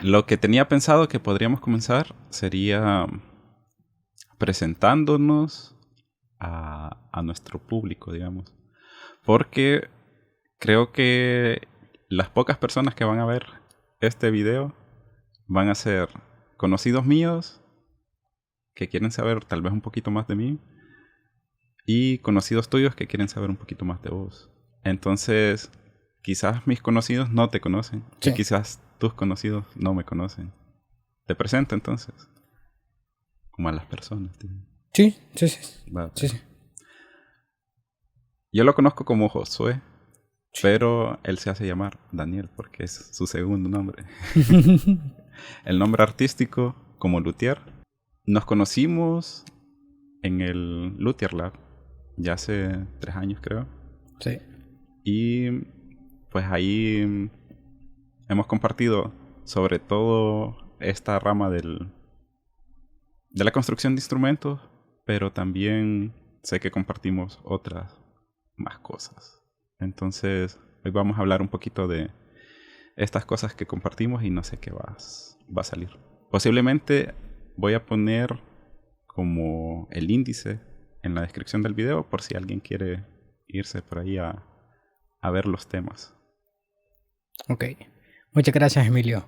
Lo que tenía pensado que podríamos comenzar sería presentándonos a nuestro público, digamos. Porque creo que las pocas personas que van a ver este video van a ser conocidos míos que quieren saber tal vez un poquito más de mí y conocidos tuyos que quieren saber un poquito más de vos. Entonces, quizás mis conocidos no te conocen Sí. y quizás tus conocidos no me conocen. Te presento entonces, como a las personas. Tío. Sí. Va, Sí. Yo lo conozco como Josué, pero él se hace llamar Daniel porque es su segundo nombre. El nombre artístico como Luthier. Nos conocimos en el Luthier Lab ya hace 3 años, creo. Sí. Y pues ahí hemos compartido sobre todo esta rama de la construcción de instrumentos, pero también sé que compartimos otras más cosas. Entonces, hoy vamos a hablar un poquito de estas cosas que compartimos y no sé qué va a salir. Posiblemente voy a poner como el índice en la descripción del video por si alguien quiere irse por ahí a ver los temas. Ok. Muchas gracias, Emilio.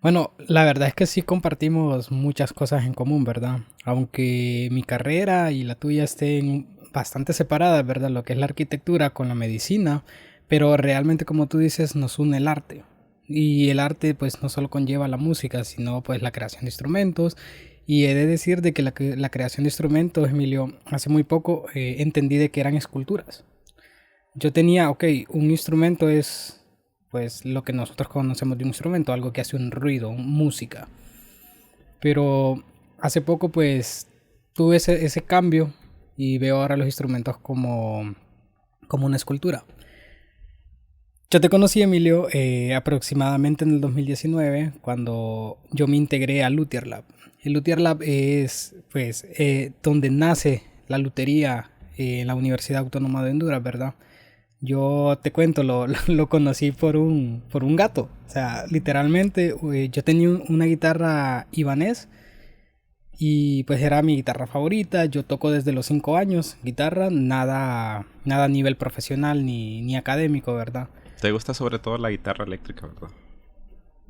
Bueno, la verdad es que sí compartimos muchas cosas en común, ¿verdad? Aunque mi carrera y la tuya estén bastante separadas, ¿verdad? Lo que es la arquitectura con la medicina, pero realmente, como tú dices, nos une el arte. Y el arte pues no solo conlleva la música, sino pues la creación de instrumentos. Y he de decir de que la creación de instrumentos, Emilio, hace muy poco entendí de que eran esculturas. Yo tenía, ok, un instrumento es pues lo que nosotros conocemos de un instrumento, algo que hace un ruido, música. Pero hace poco pues tuve ese cambio y veo ahora los instrumentos como una escultura. Yo te conocí, Emilio, aproximadamente en el 2019, cuando yo me integré a Luthier Lab. El Luthier Lab es pues donde nace la lutería en la Universidad Autónoma de Honduras, ¿verdad? Yo te cuento, lo conocí por un gato. O sea, literalmente yo tenía una guitarra Ibanez y pues era mi guitarra favorita. Yo toco desde los 5 años guitarra, nada a nivel profesional ni académico, ¿verdad? Te gusta sobre todo la guitarra eléctrica, ¿verdad?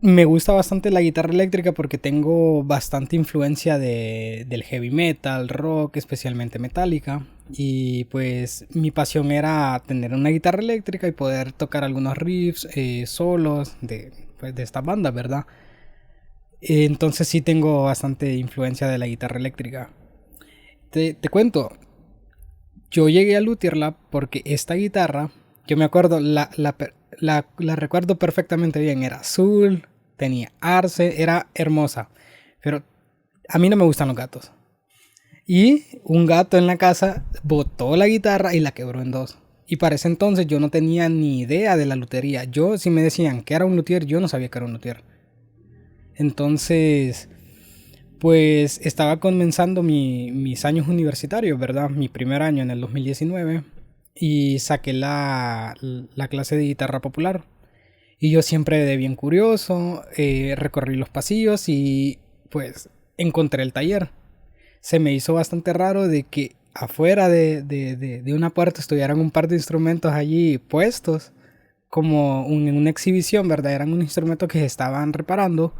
Me gusta bastante la guitarra eléctrica porque tengo bastante influencia del heavy metal, rock, especialmente metálica. Y pues mi pasión era tener una guitarra eléctrica y poder tocar algunos riffs, solos de esta banda, ¿verdad? Entonces sí tengo bastante influencia de la guitarra eléctrica. Te cuento, yo llegué a Luthier Lab porque esta guitarra, yo me acuerdo, la recuerdo perfectamente bien, era azul, tenía arce, era hermosa, pero a mí no me gustan los gatos. Y un gato en la casa botó la guitarra y la quebró en dos. Y para ese entonces yo no tenía ni idea de la lutería. Yo, si me decían que era un luthier, yo no sabía que era un luthier. Entonces, pues estaba comenzando mis años universitarios, ¿verdad? Mi primer año en el 2019. Y saqué la clase de guitarra popular. Y yo siempre de bien curioso, recorrí los pasillos y pues encontré el taller. Se me hizo bastante raro de que afuera de una puerta estuvieran un par de instrumentos allí puestos, como en una exhibición, ¿verdad? Eran unos instrumentos que se estaban reparando.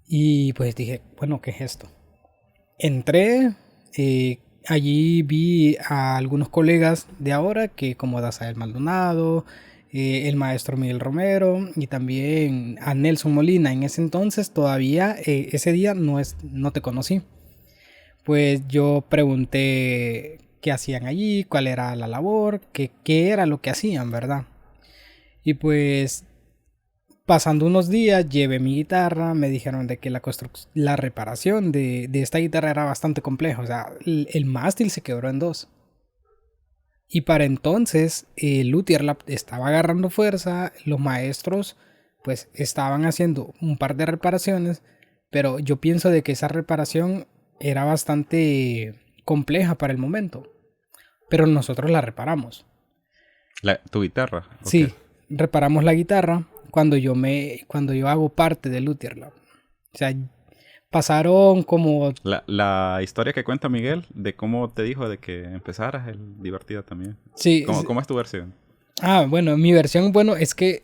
Y pues dije, bueno, ¿qué es esto? Entré, allí vi a algunos colegas de ahora, que como Dazael Maldonado, el maestro Miguel Romero y también a Nelson Molina. En ese entonces todavía, ese día no te conocí. Pues yo pregunté qué hacían allí, cuál era la labor, qué era lo que hacían, ¿verdad? Y pues pasando unos días llevé mi guitarra, me dijeron de que la reparación de esta guitarra era bastante compleja, o sea, el mástil se quebró en dos. Y para entonces el Luthier Lab estaba agarrando fuerza, los maestros pues estaban haciendo un par de reparaciones, pero yo pienso de que esa reparación era bastante compleja para el momento, pero nosotros la reparamos. Tu guitarra. Sí, Okay. reparamos la guitarra cuando yo hago parte de Luthier Lab. O sea, pasaron como... La historia que cuenta Miguel de cómo te dijo de que empezaras es divertida también. Sí. ¿Cómo es tu versión? Bueno, mi versión, es que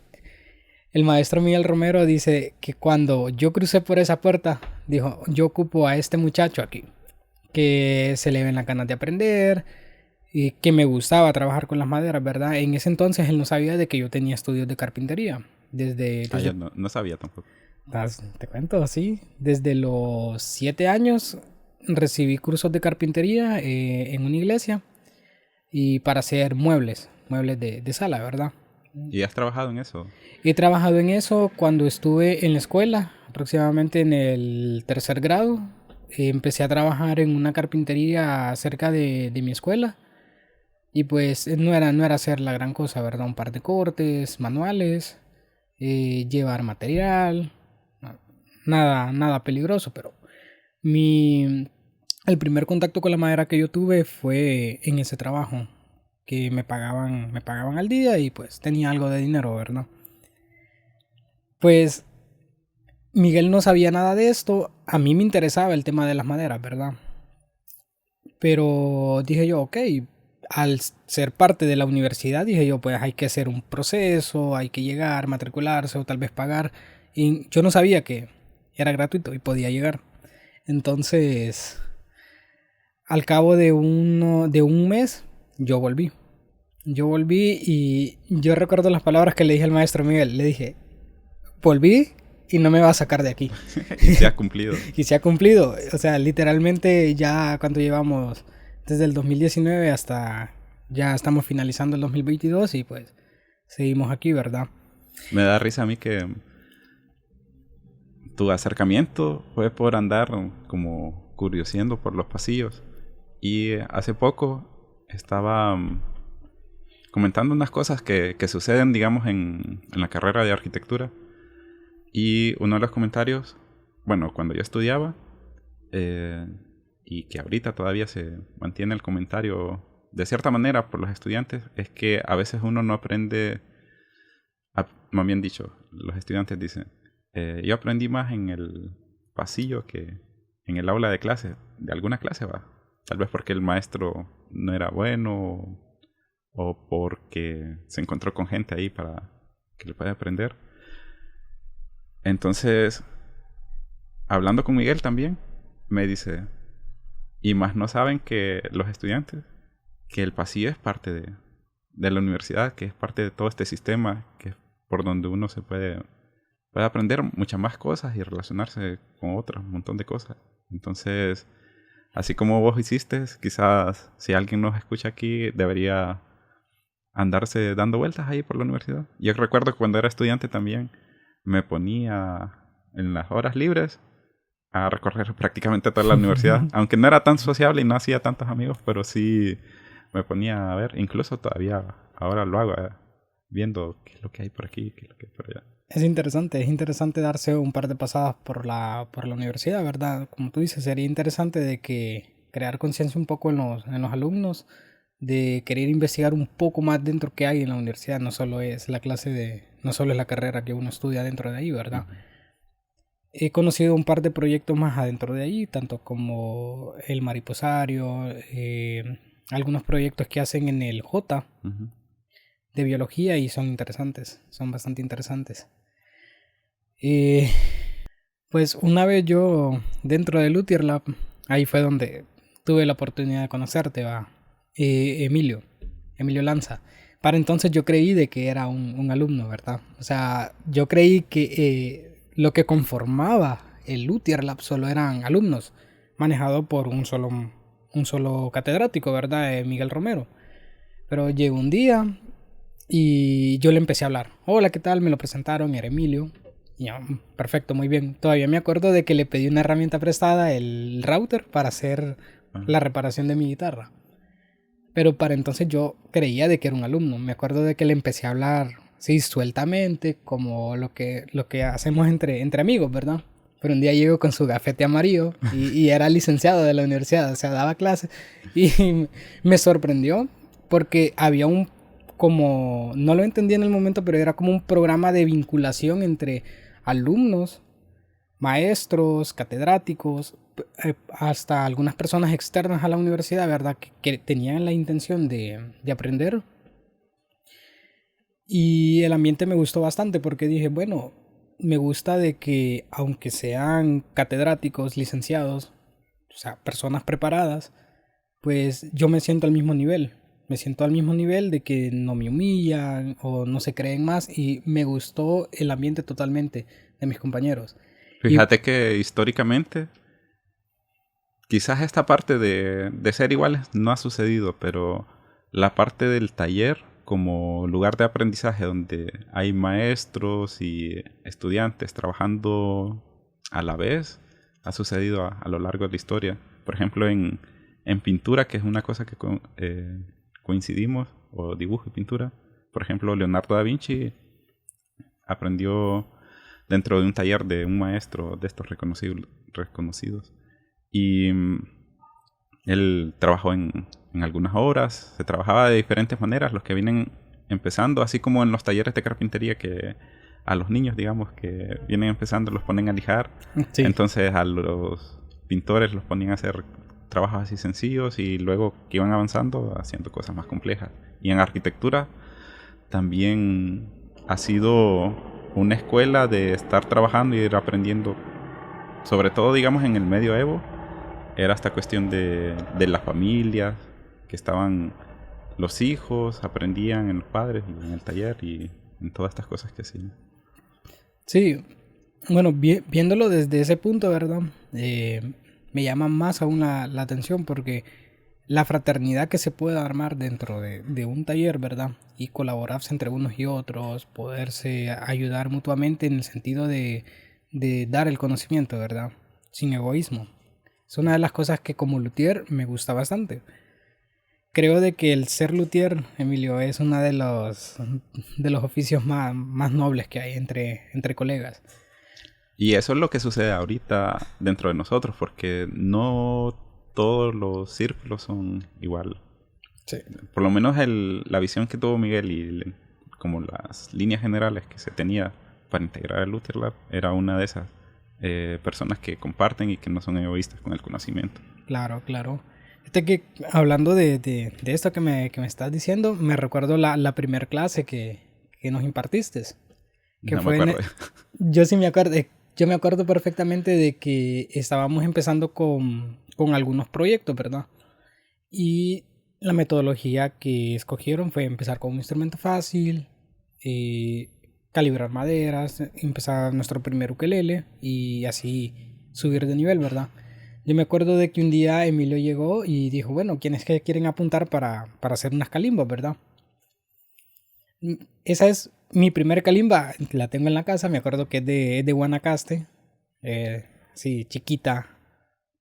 el maestro Miguel Romero dice que cuando yo crucé por esa puerta, dijo, yo ocupo a este muchacho aquí, que se le ven las ganas de aprender y que me gustaba trabajar con las maderas, ¿verdad? En ese entonces él no sabía de que yo tenía estudios de carpintería. Yo no sabía tampoco. Te cuento, sí. Desde los 7 años recibí cursos de carpintería en una iglesia y para hacer muebles de sala, ¿verdad? ¿Y has trabajado en eso? He trabajado en eso cuando estuve en la escuela, aproximadamente en el 3er grado. Empecé a trabajar en una carpintería cerca de mi escuela. Y pues no era hacer la gran cosa, ¿verdad? Un par de cortes, manuales, llevar material, nada peligroso, pero el primer contacto con la madera que yo tuve fue en ese trabajo, que me pagaban al día y pues tenía algo de dinero, ¿verdad? Pues Miguel no sabía nada de esto, a mí me interesaba el tema de las maderas, ¿verdad? Pero dije yo, ok, al ser parte de la universidad, dije yo, pues hay que hacer un proceso, hay que llegar, matricularse o tal vez pagar. Y yo no sabía que era gratuito y podía llegar. Entonces, al cabo de un mes, yo volví. Y yo recuerdo las palabras que le dije al maestro Miguel. Le dije, volví y no me va a sacar de aquí. Y se ha cumplido. Y se ha cumplido. O sea, literalmente ya cuando llevamos desde el 2019 hasta ya estamos finalizando el 2022 y pues seguimos aquí, ¿verdad? Me da risa a mí que tu acercamiento fue por andar como curioseando por los pasillos. Y hace poco estaba comentando unas cosas que suceden, digamos, en la carrera de arquitectura. Y uno de los comentarios, bueno, cuando yo estudiaba, y que ahorita todavía se mantiene el comentario de cierta manera por los estudiantes, es que a veces uno no aprende, más bien dicho, los estudiantes dicen, yo aprendí más en el pasillo que en el aula de clase, de alguna clase va. Tal vez porque el maestro no era bueno o porque se encontró con gente ahí para que le pueda aprender. Entonces, hablando con Miguel también, me dice, y más no saben que los estudiantes, que el pasillo es parte de la universidad, que es parte de todo este sistema, que es por donde uno se puede aprender muchas más cosas y relacionarse con otras, un montón de cosas. Entonces, así como vos hiciste, quizás si alguien nos escucha aquí, debería andarse dando vueltas ahí por la universidad. Yo recuerdo que cuando era estudiante también me ponía en las horas libres a recorrer prácticamente toda la universidad, aunque no era tan sociable y no hacía tantos amigos, pero sí me ponía a ver, incluso todavía ahora lo hago, viendo qué es lo que hay por aquí, qué es lo que hay por allá. Es interesante darse un par de pasadas por la universidad, ¿verdad? Como tú dices, sería interesante de que crear conciencia un poco en los alumnos, de querer investigar un poco más dentro que hay en la universidad, no solo es la carrera que uno estudia dentro de ahí, ¿verdad? Uh-huh. He conocido un par de proyectos más adentro de ahí, tanto como el mariposario, algunos proyectos que hacen en el J, uh-huh, de biología, y son bastante interesantes. Pues una vez yo dentro de Luthier Lab, ahí fue donde tuve la oportunidad de conocerte, Emilio Lanza. Para entonces yo creí de que era un alumno, ¿verdad? O sea, yo creí que lo que conformaba el Luthier Lab solo eran alumnos, manejado por un solo catedrático, ¿verdad? Miguel Romero. Pero llegó un día y yo le empecé a hablar. Hola, ¿qué tal? Me lo presentaron, era Emilio. Y yo, perfecto, muy bien. Todavía me acuerdo de que le pedí una herramienta prestada, el router, para hacer la reparación de mi guitarra. Pero para entonces yo creía de que era un alumno. Me acuerdo de que le empecé a hablar, sí, sueltamente, como lo que hacemos entre amigos, ¿verdad? Pero un día llegó con su gafete amarillo y era licenciado de la universidad, o sea, daba clases. Y me sorprendió porque había un como, no lo entendí en el momento, pero era como un programa de vinculación entre alumnos, maestros, catedráticos, hasta algunas personas externas a la universidad, ¿verdad? Que tenían la intención de aprender. Y el ambiente me gustó bastante porque dije, bueno, me gusta de que aunque sean catedráticos, licenciados, o sea, personas preparadas, pues yo me siento al mismo nivel. Me siento al mismo nivel de que no me humillan o no se creen más y me gustó el ambiente totalmente de mis compañeros. Y Fíjate que históricamente, quizás esta parte de ser iguales no ha sucedido, pero la parte del taller como lugar de aprendizaje donde hay maestros y estudiantes trabajando a la vez ha sucedido a lo largo de la historia. Por ejemplo, en pintura, que es una cosa que coincidimos, o dibujo y pintura. Por ejemplo, Leonardo da Vinci aprendió dentro de un taller de un maestro de estos reconocidos. Y él trabajó en algunas obras, se trabajaba de diferentes maneras, los que vienen empezando, así como en los talleres de carpintería que a los niños, digamos, que vienen empezando los ponen a lijar. sí, Entonces a los pintores los ponían a hacer trabajos así sencillos y luego que iban avanzando haciendo cosas más complejas. Y en arquitectura también ha sido una escuela de estar trabajando y ir aprendiendo, sobre todo digamos en el medioevo, era esta cuestión de las familias, que estaban los hijos, aprendían en los padres y en el taller y en todas estas cosas que hacían. sí, bueno, viéndolo desde ese punto, ¿verdad? Me llama más aún la atención porque la fraternidad que se puede armar dentro de un taller, ¿verdad? Y colaborarse entre unos y otros, poderse ayudar mutuamente en el sentido de dar el conocimiento, ¿verdad? Sin egoísmo. Es una de las cosas que como luthier me gusta bastante. Creo de que el ser luthier, Emilio, es uno de los oficios más nobles que hay entre colegas. Y eso es lo que sucede ahorita dentro de nosotros, porque no todos los círculos son igual. Sí. Por lo menos la visión que tuvo Miguel y como las líneas generales que se tenía para integrar el Luthier Lab era una de esas personas que comparten y que no son egoístas con el conocimiento. Claro, claro. Que hablando de esto que me estás diciendo, me recuerdo la primera clase que nos impartiste. Que No me fue acuerdo. yo sí me acuerdo, yo me acuerdo perfectamente de que estábamos empezando con algunos proyectos, ¿verdad? Y la metodología que escogieron fue empezar con un instrumento fácil, calibrar maderas, empezar nuestro primer ukelele y así subir de nivel, ¿verdad? Yo me acuerdo de que un día Emilio llegó y dijo, bueno, ¿quiénes que quieren apuntar para hacer unas calimbas, verdad? Esa es mi primer calimba, la tengo en la casa, me acuerdo que es de Guanacaste, sí, chiquita,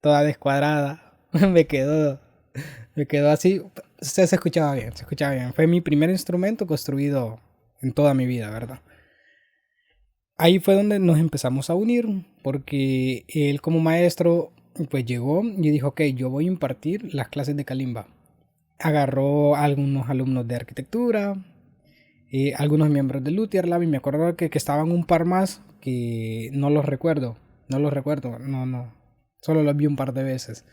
toda descuadrada, me quedó así, se escuchaba bien, se escuchaba bien. Fue mi primer instrumento construido en toda mi vida, ¿verdad? Ahí fue donde nos empezamos a unir, porque él como maestro pues llegó y dijo, ok, yo voy a impartir las clases de kalimba. Agarró a algunos alumnos de arquitectura, algunos miembros de Luthier Lab, y me acuerdo que estaban un par más que no los recuerdo, no, solo los vi un par de veces.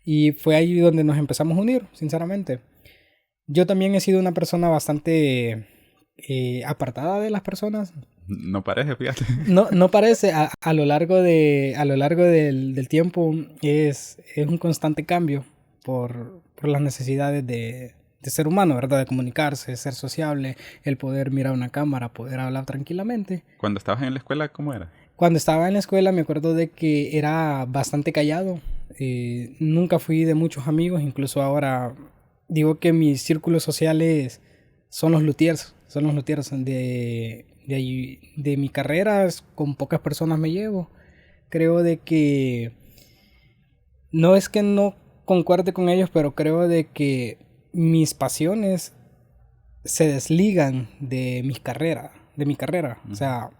Y fue ahí donde nos empezamos a unir, sinceramente. Yo también he sido una persona bastante apartada de las personas. No parece, fíjate. No parece, a lo largo del tiempo es un constante cambio por las necesidades de ser humano, ¿verdad? De comunicarse, de ser sociable, el poder mirar una cámara, poder hablar tranquilamente. Cuando estabas en la escuela, ¿cómo era? Cuando estaba en la escuela me acuerdo de que era bastante callado. Nunca fui de muchos amigos, incluso ahora digo que mis círculos sociales son los luthiers de mi carrera, con pocas personas me llevo. Creo de que no es que no concuerde con ellos, pero creo de que mis pasiones se desligan de mi carrera. O sea,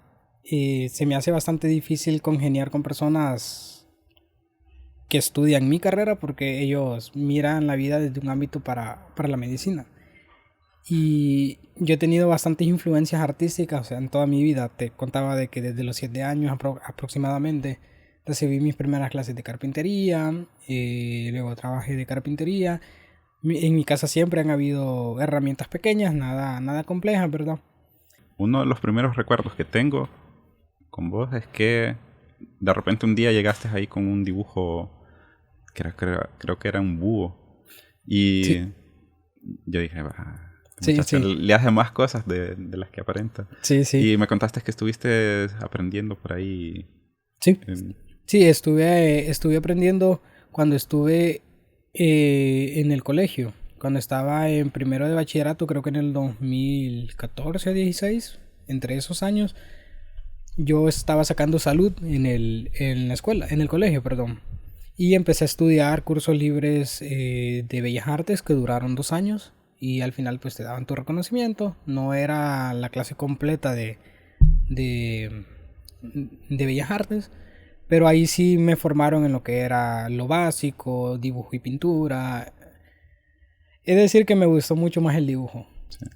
se me hace bastante difícil congeniar con personas que estudian mi carrera porque ellos miran la vida desde un ámbito para la medicina. Y yo he tenido bastantes influencias artísticas, o sea, en toda mi vida. Te contaba de que desde los 7 años aproximadamente recibí mis primeras clases de carpintería, luego trabajé de carpintería. En mi casa siempre han habido herramientas pequeñas, nada complejas, ¿verdad? Uno de los primeros recuerdos que tengo con vos es que de repente un día llegaste ahí con un dibujo creo que era un búho. Y Sí, yo dije, "Bah, este sí, muchacho sí, le hace más cosas de las que aparenta". sí, sí, Y me contaste que estuviste aprendiendo por ahí. sí. en- Sí, estuve aprendiendo cuando estuve en el colegio, cuando estaba en primero de bachillerato, creo que en el 2014 o 16, entre esos años, yo estaba sacando salud en la escuela, en el colegio, perdón. Y empecé a estudiar cursos libres de Bellas Artes que duraron 2 años y al final pues te daban tu reconocimiento. No era la clase completa de, de Bellas Artes, pero ahí sí me formaron en lo que era lo básico, dibujo y pintura. Es decir, que me gustó mucho más el dibujo.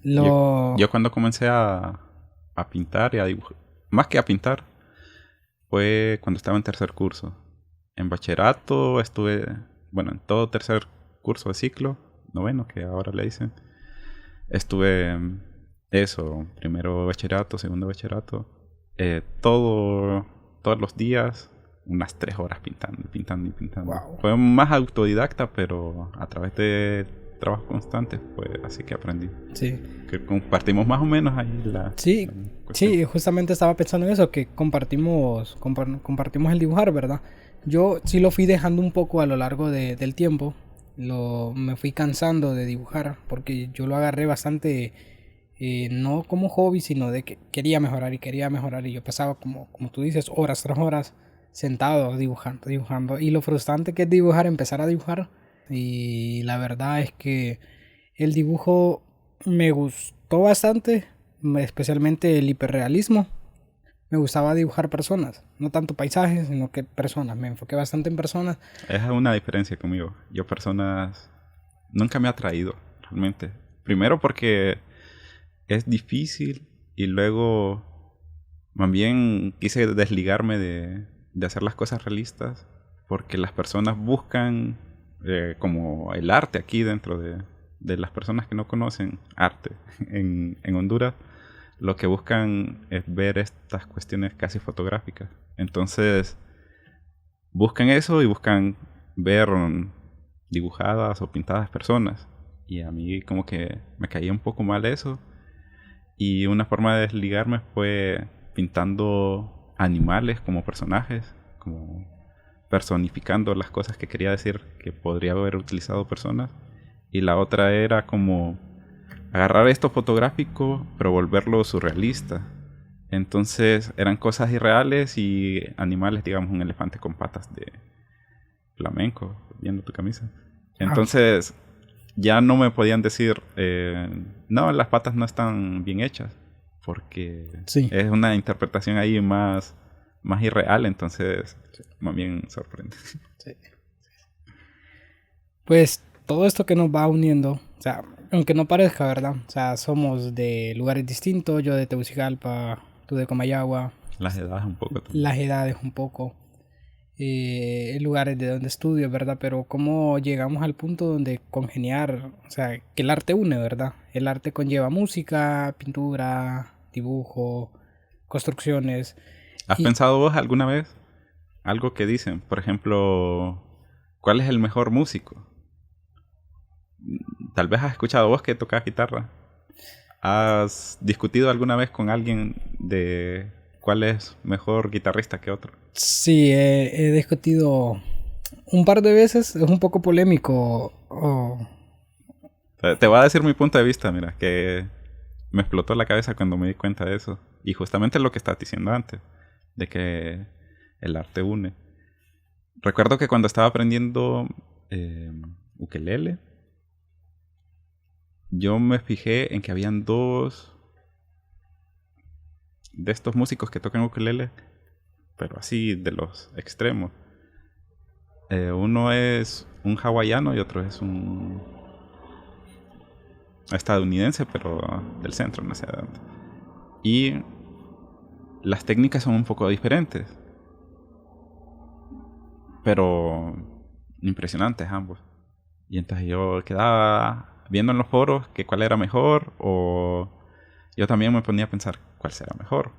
yo, Lo... yo cuando comencé a pintar y a dibujar, más que a pintar, fue cuando estaba en tercer curso. En bachillerato estuve, bueno, en todo tercer curso de ciclo, noveno, que ahora le dicen, estuve eso, primero bachillerato, segundo bachillerato, todos los días, unas 3 horas pintando, pintando y pintando. Wow. Fue más autodidacta, pero a través de trabajo constante fue así que aprendí. Sí. Que compartimos más o menos ahí Sí, la cuestión. sí, justamente estaba pensando en eso, que compartimos el dibujar, ¿verdad? Yo sí lo fui dejando un poco a lo largo del tiempo. Me fui cansando de dibujar porque yo lo agarré bastante, no como hobby, sino de que quería mejorar y quería mejorar. Y yo pasaba, como tú dices, horas tras horas sentado dibujando, dibujando. Y lo frustrante que es dibujar, empezar a dibujar. Y la verdad es que el dibujo me gustó bastante, especialmente el hiperrealismo. Me gustaba dibujar personas, no tanto paisajes, sino que personas. Me enfoqué bastante en personas. Es una diferencia conmigo. Yo personas nunca me ha atraído, realmente. Primero porque es difícil y luego más bien quise desligarme de hacer las cosas realistas porque las personas buscan como el arte aquí dentro de las personas que no conocen arte en Honduras. Lo que buscan es ver estas cuestiones casi fotográficas. Entonces buscan eso y buscan ver dibujadas o pintadas personas. Y a mí como que me caía un poco mal eso. Y una forma de desligarme fue pintando animales como personajes, como personificando las cosas que quería decir que podría haber utilizado personas. Y la otra era como agarrar esto fotográfico, pero volverlo surrealista. Entonces eran cosas irreales y animales, digamos un elefante con patas de flamenco, viendo tu camisa. Ah, Entonces ya no me podían decir, no, las patas no están bien hechas, porque sí. es una interpretación ahí más irreal, entonces más bien sorprende. Sí. Pues todo esto que nos va uniendo, o sea, aunque no parezca, ¿verdad? O sea, somos de lugares distintos, yo de Tegucigalpa, tú de Comayagua, Las edades un poco también. las edades un poco, lugares de donde estudio, ¿verdad? Pero cómo llegamos al punto donde congeniar, o sea, que el arte une, ¿verdad? El arte conlleva música, pintura, dibujo, construcciones. ¿Has Y pensado vos alguna vez algo que dicen? Por ejemplo, ¿cuál es el mejor músico? Tal vez has escuchado vos que tocas guitarra. ¿Has discutido alguna vez con alguien de cuál es mejor guitarrista que otro? sí, he discutido un par de veces, es un poco polémico. Te voy a decir mi punto de vista, mira, que me explotó la cabeza cuando me di cuenta de eso. Y justamente lo que estabas diciendo antes, de que el arte une. Recuerdo que cuando estaba aprendiendo ukelele, yo me fijé en que habían dos de estos músicos que tocan ukelele, pero así de los extremos. Uno es un hawaiano y otro es estadounidense, pero del centro, no sé de dónde. Y las técnicas son un poco diferentes, pero impresionantes ambos. Y entonces yo quedaba viendo en los foros que cuál era mejor, o yo también me ponía a pensar cuál será mejor.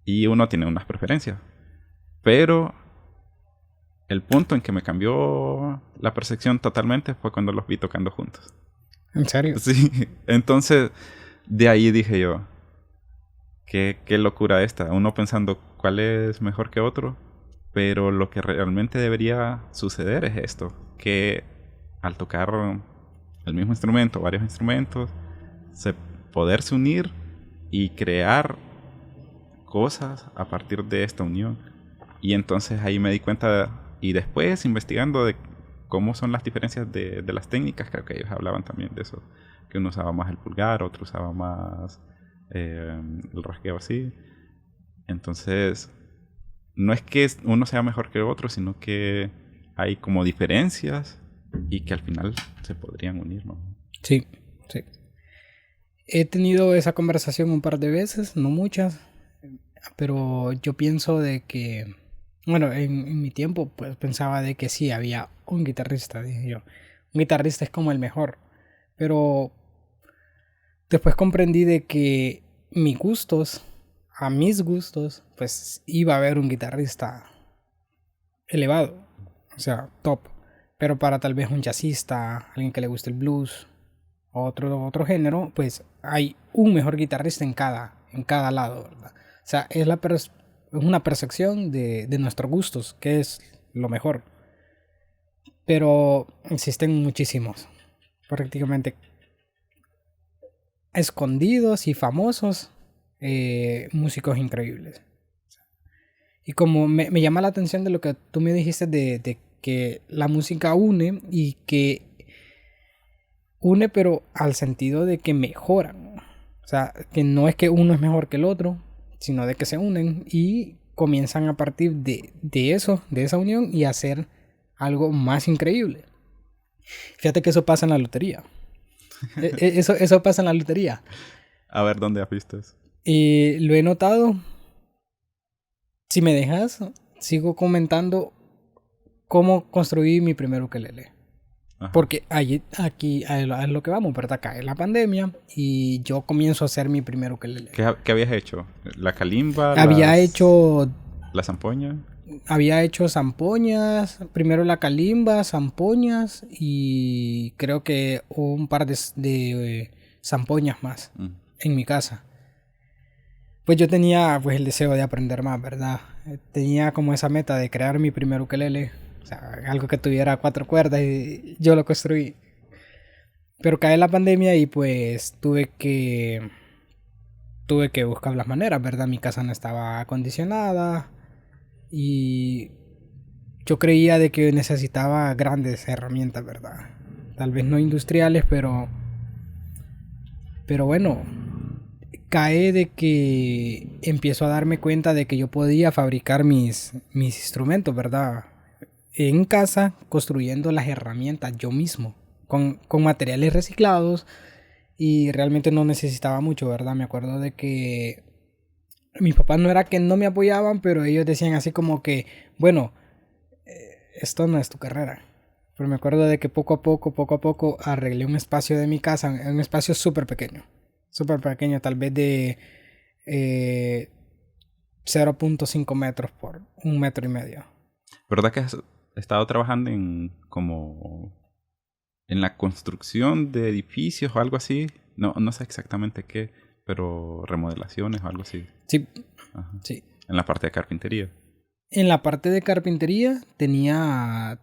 Y uno tiene unas preferencias. Pero el punto en que me cambió la percepción totalmente fue cuando los vi tocando juntos. ¿En serio? Sí, entonces de ahí dije yo, qué locura esta. Uno pensando cuál es mejor que otro, pero lo que realmente debería suceder es esto, que al tocar el mismo instrumento, varios instrumentos, poderse unir y crear cosas a partir de esta unión. Y entonces ahí me di cuenta, y después investigando de cómo son las diferencias de las técnicas, creo que ellos hablaban también de eso, que uno usaba más el pulgar, otro usaba más el rasgueo así. Entonces, no es que uno sea mejor que el otro, sino que hay como diferencias y que al final se podrían unir, ¿no? Sí, sí. He tenido esa conversación un par de veces, no muchas, pero yo pienso de que, bueno, en mi tiempo pues pensaba de que sí, había un guitarrista, dije yo. Un guitarrista es como el mejor, pero después comprendí de que a mis gustos, pues iba a haber un guitarrista elevado, o sea, top. Pero para tal vez un jazzista, alguien que le guste el blues, otro género, pues hay un mejor guitarrista en cada lado, ¿verdad? O sea, es una percepción de nuestros gustos, que es lo mejor. Pero existen muchísimos, prácticamente escondidos y famosos músicos increíbles. Y como me llama la atención de lo que tú me dijiste de que la música une y que une pero al sentido de que mejoran. O sea, que no es que uno es mejor que el otro, sino de que se unen y comienzan a partir de eso, de esa unión y hacer algo más increíble. Fíjate que eso pasa en la lotería. Eso pasa en la lotería. A ver, ¿dónde has visto eso? Y lo he notado. Si me dejas, sigo comentando cómo construí mi primer ukelele. Ajá. Porque aquí es lo que vamos, ¿verdad? Cae la pandemia y yo comienzo a hacer mi primer ukelele. ¿Qué habías hecho? ¿La calimba? Había hecho ¿La zampoña? Había hecho zampoñas, primero la calimba, zampoñas y creo que un par de zampoñas más en mi casa. Pues yo tenía pues el deseo de aprender más, ¿verdad? Tenía como esa meta de crear mi primer ukelele, o sea, algo que tuviera 4 cuerdas y yo lo construí. Pero cae la pandemia y pues tuve que buscar las maneras, ¿verdad? Mi casa no estaba acondicionada y yo creía de que necesitaba grandes herramientas, ¿verdad? Tal vez no industriales, pero bueno, cae de que empiezo a darme cuenta de que yo podía fabricar mis instrumentos, ¿verdad? En casa, construyendo las herramientas yo mismo, con materiales reciclados y realmente no necesitaba mucho, ¿verdad? Me acuerdo de que mis papás no era que no me apoyaban, pero ellos decían así como que, bueno, esto no es tu carrera. Pero me acuerdo de que poco a poco arreglé un espacio de mi casa, un espacio súper pequeño, tal vez de 0.5 metros por 1,5 metros. ¿Verdad que has estado trabajando en la construcción de edificios o algo así? No sé exactamente qué, pero remodelaciones o algo así. Sí. Ajá. Sí. En la parte de carpintería. En la parte de carpintería tenía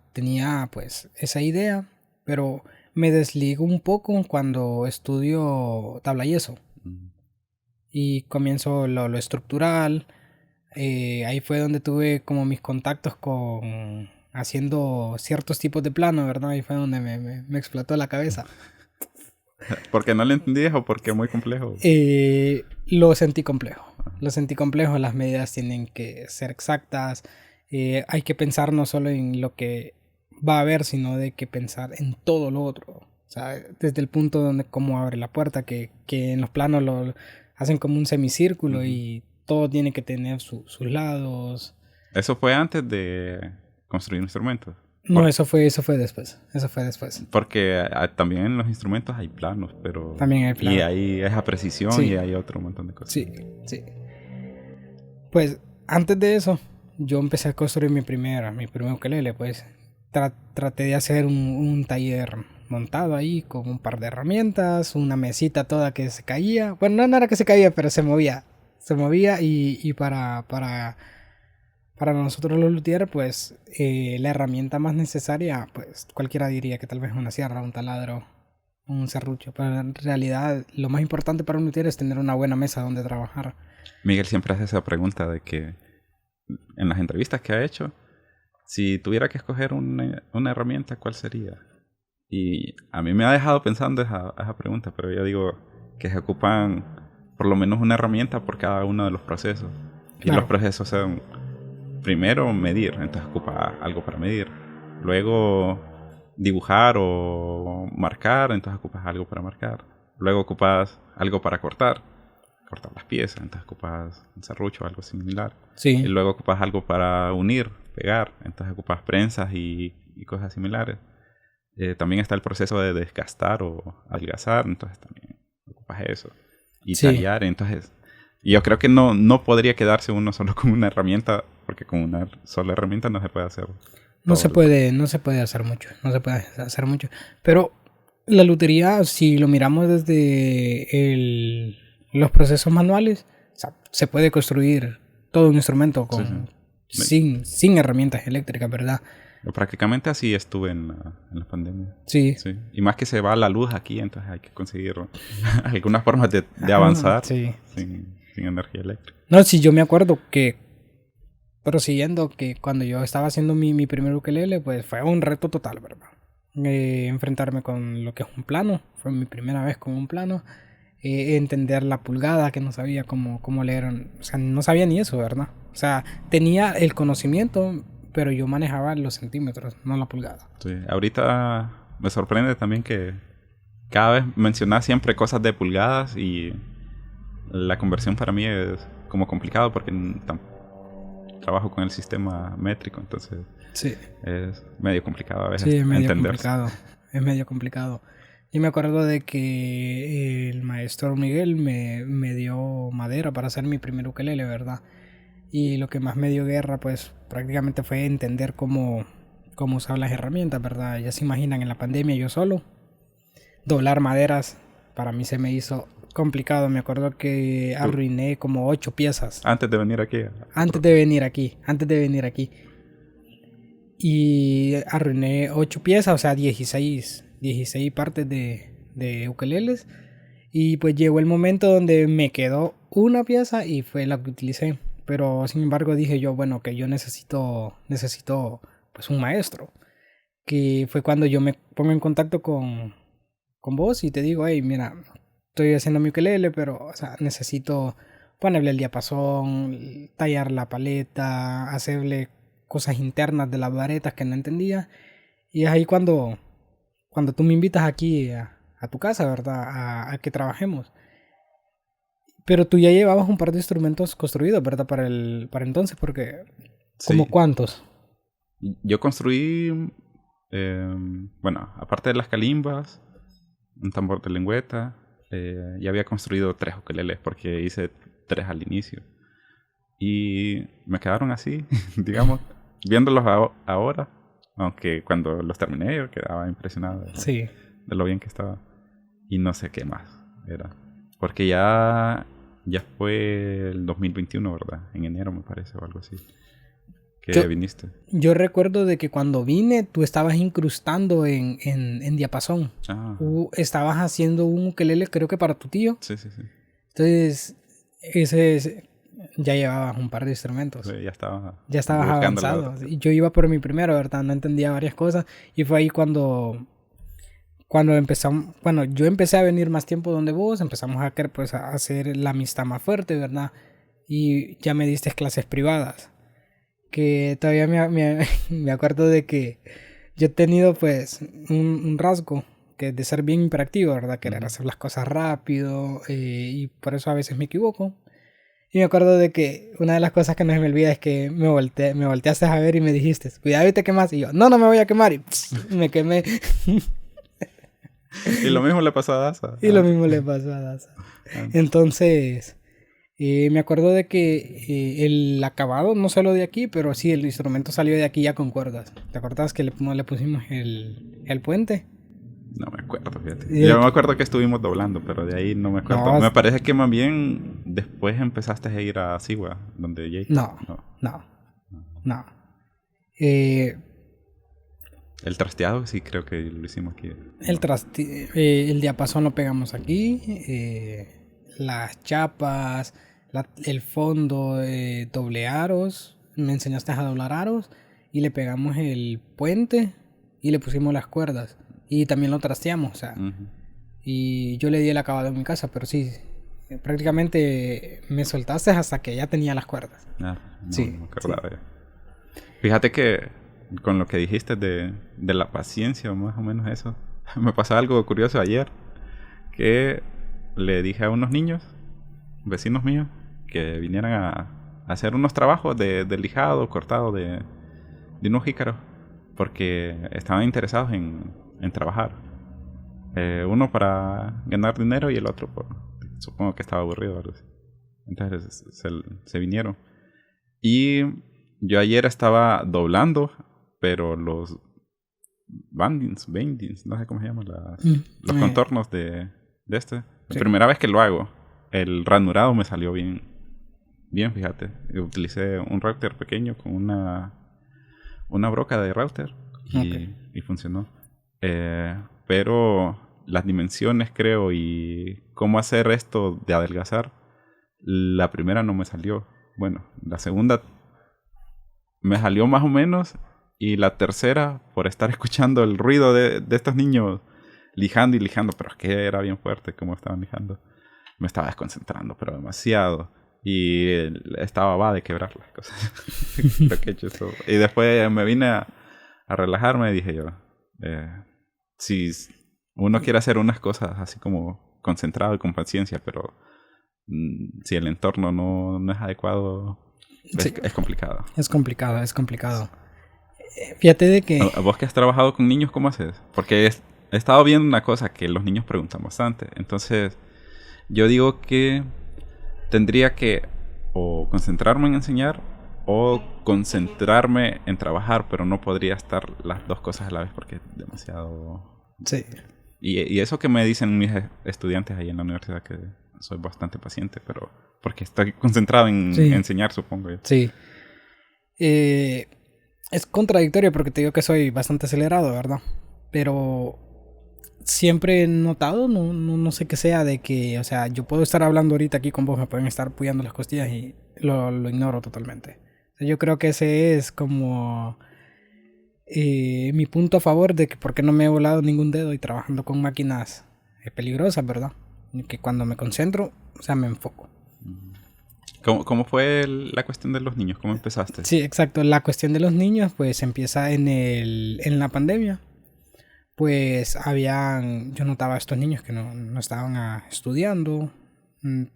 pues esa idea, pero me desligo un poco cuando estudio tabla yeso. Y comienzo lo estructural. Ahí fue donde tuve como mis contactos con haciendo ciertos tipos de plano, ¿verdad? Ahí fue donde me explotó la cabeza. ¿Porque no lo entendías o porque es muy complejo? Lo sentí complejo. Las medidas tienen que ser exactas. Hay que pensar no solo en lo que va a haber, sino de que pensar en todo lo otro. O sea, desde el punto donde cómo abre la puerta, que en los planos lo hacen como un semicírculo y todo tiene que tener sus lados. Eso fue antes de construir instrumentos. No, eso fue después. Eso fue después. Porque también en los instrumentos hay planos, pero... También hay planos. Y hay esa precisión y hay otro montón de cosas. Sí. Pues antes de eso, yo empecé a construir mi primer ukelele, pues. Traté de hacer un taller montado ahí con un par de herramientas, una mesita toda que se caía. Bueno, no era que se caía, pero se movía. Se movía y para nosotros los luthiers, pues la herramienta más necesaria, pues cualquiera diría que tal vez una sierra, un taladro, un serrucho. Pero en realidad lo más importante para un luthier es tener una buena mesa donde trabajar. Miguel siempre hace esa pregunta de que en las entrevistas que ha hecho, si tuviera que escoger una herramienta, ¿cuál sería? Y a mí me ha dejado pensando esa pregunta, pero yo digo que se ocupan por lo menos una herramienta por cada uno de los procesos. Claro. Y los procesos son, primero, medir, entonces ocupa algo para medir. Luego, dibujar o marcar, entonces ocupas algo para marcar. Luego ocupas algo para cortar las piezas, entonces ocupas un serrucho o algo similar. Sí. Y luego ocupas algo para unir, pegar, entonces ocupas prensas y cosas similares. También está el proceso de desgastar o adelgazar, entonces también ocupas eso. Y tallar, entonces... Yo creo que no podría quedarse uno solo con una herramienta, porque con una sola herramienta no se puede hacer. No se puede hacer mucho, Pero la lutería, si lo miramos desde los procesos manuales, o sea, se puede construir todo un instrumento sin herramientas eléctricas, ¿verdad? Prácticamente así estuve en la pandemia. Sí. Y más que se va la luz aquí, entonces hay que conseguir algunas formas de avanzar sin energía eléctrica. No, sí, yo me acuerdo que, prosiguiendo, que cuando yo estaba haciendo mi primer ukelele, pues fue un reto total, ¿verdad? Enfrentarme con lo que es un plano, fue mi primera vez con un plano. Entender la pulgada, que no sabía cómo leer, o sea, no sabía ni eso, ¿verdad? O sea, tenía el conocimiento, pero yo manejaba los centímetros, no la pulgada. Sí, ahorita me sorprende también que cada vez mencionas siempre cosas de pulgadas y la conversión para mí es como complicado porque trabajo con el sistema métrico, entonces es medio complicado a veces es medio complicado. Yo me acuerdo de que el maestro Miguel me dio madera para hacer mi primer ukelele, ¿verdad? Y lo que más me dio guerra, pues prácticamente fue entender cómo usar las herramientas, ¿verdad? Ya se imaginan, en la pandemia yo solo, doblar maderas, para mí se me hizo complicado. Me acuerdo que arruiné como 8 piezas. Antes de venir aquí. Antes de venir aquí. Y arruiné 8 piezas, o sea, 16 partes de ukeleles. Y pues llegó el momento donde me quedó una pieza y fue la que utilicé. Pero sin embargo dije yo, bueno, que yo necesito pues un maestro. Que fue cuando yo me pongo en contacto con vos y te digo, hey, mira, estoy haciendo mi ukelele, pero o sea, necesito ponerle el diapasón, tallar la paleta, hacerle cosas internas de las varetas que no entendía. Y es ahí cuando tú me invitas aquí a tu casa, ¿verdad? A que trabajemos. Pero tú ya llevabas un par de instrumentos construidos, ¿verdad? Para entonces, porque... ¿Cómo cuántos? Yo construí, bueno, aparte de las calimbas, un tambor de lengüeta, ya había construido 3 ukeleles porque hice 3 al inicio. Y me quedaron así, digamos, viéndolos ahora, aunque cuando los terminé yo quedaba impresionado de lo bien que estaba. Y no sé qué más era. Porque ya fue el 2021, ¿verdad? En enero me parece o algo así. Viniste. Yo recuerdo de que cuando vine tú estabas incrustando en diapasón. Estabas haciendo un ukelele, creo que para tu tío. Sí. Entonces, ese ya llevabas un par de instrumentos. Sí, ya estabas avanzado. Y yo iba por mi primero, ¿verdad? No entendía varias cosas. Y fue ahí cuando empezamos, bueno, yo empecé a venir más tiempo donde vos, empezamos a hacer la amistad más fuerte, ¿verdad? Y ya me diste clases privadas. Que todavía me acuerdo de que yo he tenido pues un rasgo que de ser bien hiperactivo, ¿verdad? Querer hacer las cosas rápido y por eso a veces me equivoco. Y me acuerdo de que una de las cosas que no se me olvida es que me volteaste a ver y me dijiste, cuidado y te quemas. Y yo, no me voy a quemar. Y me quemé. Y lo mismo le pasó a Daza. Y lo mismo le pasó a Daza. Entonces, me acuerdo de que el acabado, no solo de aquí, pero sí, el instrumento salió de aquí ya con cuerdas. ¿Te acordás que le pusimos el puente? No me acuerdo, fíjate. Yo me acuerdo que estuvimos doblando, pero de ahí no me acuerdo. No, me parece que más bien después empezaste a ir a Sigua, donde Jake. No. El trasteado sí creo que lo hicimos aquí. El diapasón lo pegamos aquí. Las chapas, el fondo, doble aros. Me enseñaste a doblar aros. Y le pegamos el puente y le pusimos las cuerdas. Y también lo trasteamos, o sea. Y yo le di el acabado en mi casa, pero sí, prácticamente me soltaste hasta que ya tenía las cuerdas. No me acordaba ya. Fíjate que con lo que dijiste de la paciencia, más o menos eso, me pasó algo curioso ayer, que le dije a unos niños, vecinos míos, que vinieran a hacer unos trabajos de lijado, cortado de unos jícaros, porque estaban interesados en trabajar. Uno para ganar dinero y el otro supongo que estaba aburrido, ¿verdad? Entonces se vinieron. Y yo ayer estaba doblando, pero los bandings, no sé cómo se llaman, los contornos de este. Sí. La primera vez que lo hago, el ranurado me salió bien, fíjate. Utilicé un router pequeño con una broca de router y funcionó. Pero las dimensiones, creo, y cómo hacer esto de adelgazar, la primera no me salió. Bueno, la segunda me salió más o menos, y la tercera, por estar escuchando el ruido de estos niños lijando y lijando, pero es que era bien fuerte como estaban lijando, me estaba desconcentrando, pero demasiado. Y estaba de quebrar las cosas. Lo que he hecho eso. Y después me vine a relajarme y dije yo, si uno quiere hacer unas cosas así como concentrado y con paciencia, pero si el entorno no es adecuado, es complicado. Es complicado. Fíjate de que... ¿Vos que has trabajado con niños, cómo haces? Porque he estado viendo una cosa que los niños preguntan bastante. Entonces, yo digo que tendría que o concentrarme en enseñar o concentrarme en trabajar, pero no podría estar las dos cosas a la vez porque es demasiado... Sí. Y eso que me dicen mis estudiantes ahí en la universidad, que soy bastante paciente, pero porque estoy concentrado en enseñar, supongo yo. Sí. Es contradictorio porque te digo que soy bastante acelerado, ¿verdad? Pero siempre he notado, no sé qué sea, de que, o sea, yo puedo estar hablando ahorita aquí con vos, me pueden estar apoyando las costillas y lo ignoro totalmente. O sea, yo creo que ese es como mi punto a favor de que por qué no me he volado ningún dedo y trabajando con máquinas peligrosas, ¿verdad? Que cuando me concentro, o sea, me enfoco. ¿Cómo fue la cuestión de los niños? ¿Cómo empezaste? Sí, exacto. La cuestión de los niños, pues empieza en la pandemia. Pues yo notaba a estos niños que no estaban estudiando,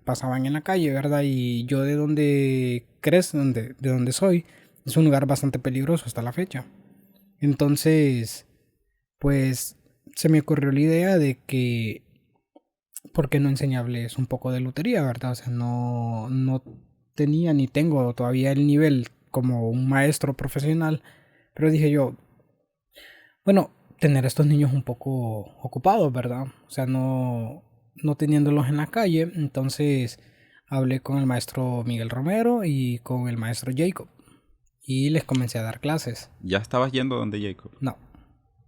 pasaban en la calle, ¿verdad? Y yo de donde de donde soy, es un lugar bastante peligroso hasta la fecha. Entonces, pues se me ocurrió la idea de que, ¿por qué no enseñarles un poco de lutería, verdad? O sea, no tenía ni tengo todavía el nivel como un maestro profesional, pero dije yo, bueno, tener a estos niños un poco ocupados, ¿verdad? O sea, no teniéndolos en la calle. Entonces hablé con el maestro Miguel Romero y con el maestro Jacob y les comencé a dar clases. ¿Ya estabas yendo donde Jacob? No.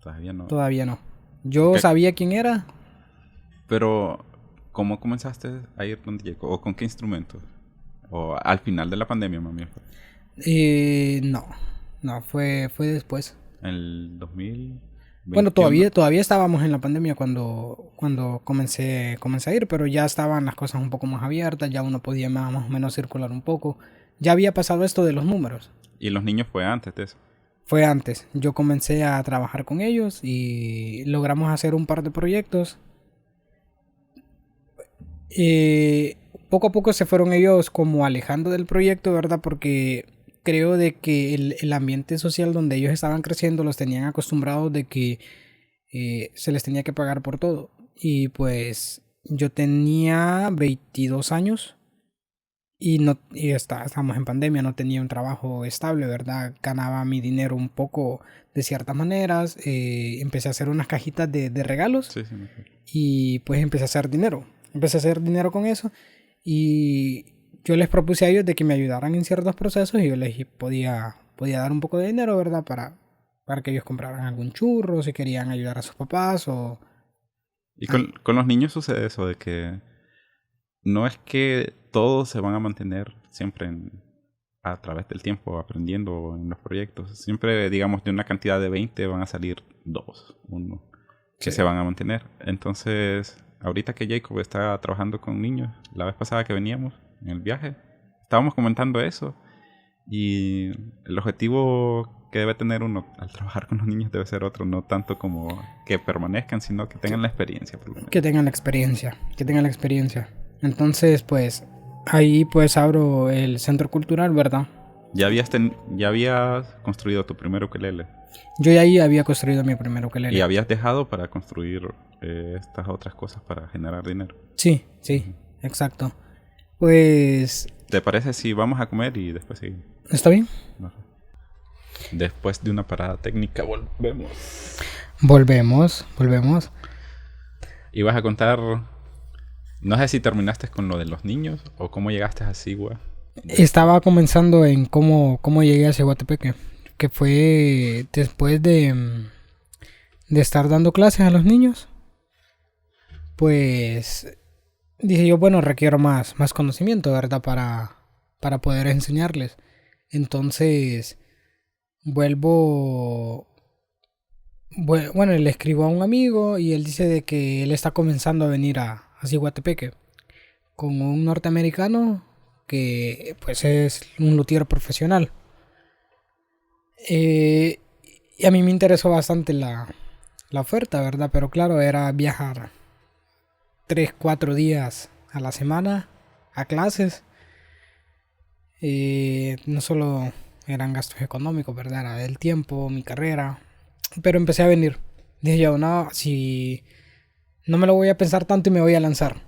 Todavía no. Yo sabía quién era. Pero, ¿cómo comenzaste a ir donde Jacob? ¿O con qué instrumento? ¿O al final de la pandemia, mami? No, fue después. ¿En el 2000? Bueno, todavía estábamos en la pandemia cuando comencé a ir, pero ya estaban las cosas un poco más abiertas, ya uno podía más o menos circular un poco. Ya había pasado esto de los números. ¿Y los niños fue antes de eso? fue antes. Yo comencé a trabajar con ellos y logramos hacer un par de proyectos. Poco a poco se fueron ellos como alejando del proyecto, ¿verdad? Porque creo de que el ambiente social donde ellos estaban creciendo los tenían acostumbrados de que se les tenía que pagar por todo. Y pues yo tenía 22 años y estábamos en pandemia, no tenía un trabajo estable, ¿verdad? Ganaba mi dinero un poco de ciertas maneras. Empecé a hacer unas cajitas de regalos. Sí, sí, me acuerdo. Y pues empecé a hacer dinero. Empecé a hacer dinero con eso. Y yo les propuse a ellos de que me ayudaran en ciertos procesos y yo les podía dar un poco de dinero, ¿verdad? Para que ellos compraran algún churro, si querían ayudar a sus papás o... Y con los niños sucede eso de que no es que todos se van a mantener siempre a través del tiempo aprendiendo en los proyectos. Siempre, digamos, de una cantidad de 20 van a salir 2, 1, que Sí. se van a mantener. Entonces, ahorita que Jacob está trabajando con niños, la vez pasada que veníamos en el viaje, estábamos comentando eso. Y el objetivo que debe tener uno al trabajar con los niños debe ser otro, no tanto como que permanezcan, sino que tengan la experiencia, por lo menos. Que tengan la experiencia, Entonces, pues, ahí pues abro el centro cultural, ¿verdad? ¿Ya habías construido tu primer ukelele? Yo ya ahí había construido mi primer ukelele. ¿Y habías dejado para construir estas otras cosas para generar dinero? Sí, exacto. Pues, ¿Te parece si vamos a comer y después seguimos? ¿está bien? No. Después de una parada técnica volvemos. Volvemos. Y vas a contar... No sé si terminaste con lo de los niños o cómo llegaste a Sigua. Estaba comenzando en cómo llegué a Ciguatepeque, que fue después de estar dando clases a los niños. Pues dije yo, bueno, requiero más conocimiento, ¿verdad? Para poder enseñarles. Entonces bueno, le escribo a un amigo y él dice de que él está comenzando a venir a Ciguatepeque con un norteamericano que pues es un luthier profesional. Y a mí me interesó bastante la oferta, ¿verdad? Pero claro, era viajar 3-4 días a la semana a clases. No solo eran gastos económicos, ¿verdad? Era el tiempo, mi carrera. Pero empecé a venir. Dije yo, no, si no me lo voy a pensar tanto y me voy a lanzar.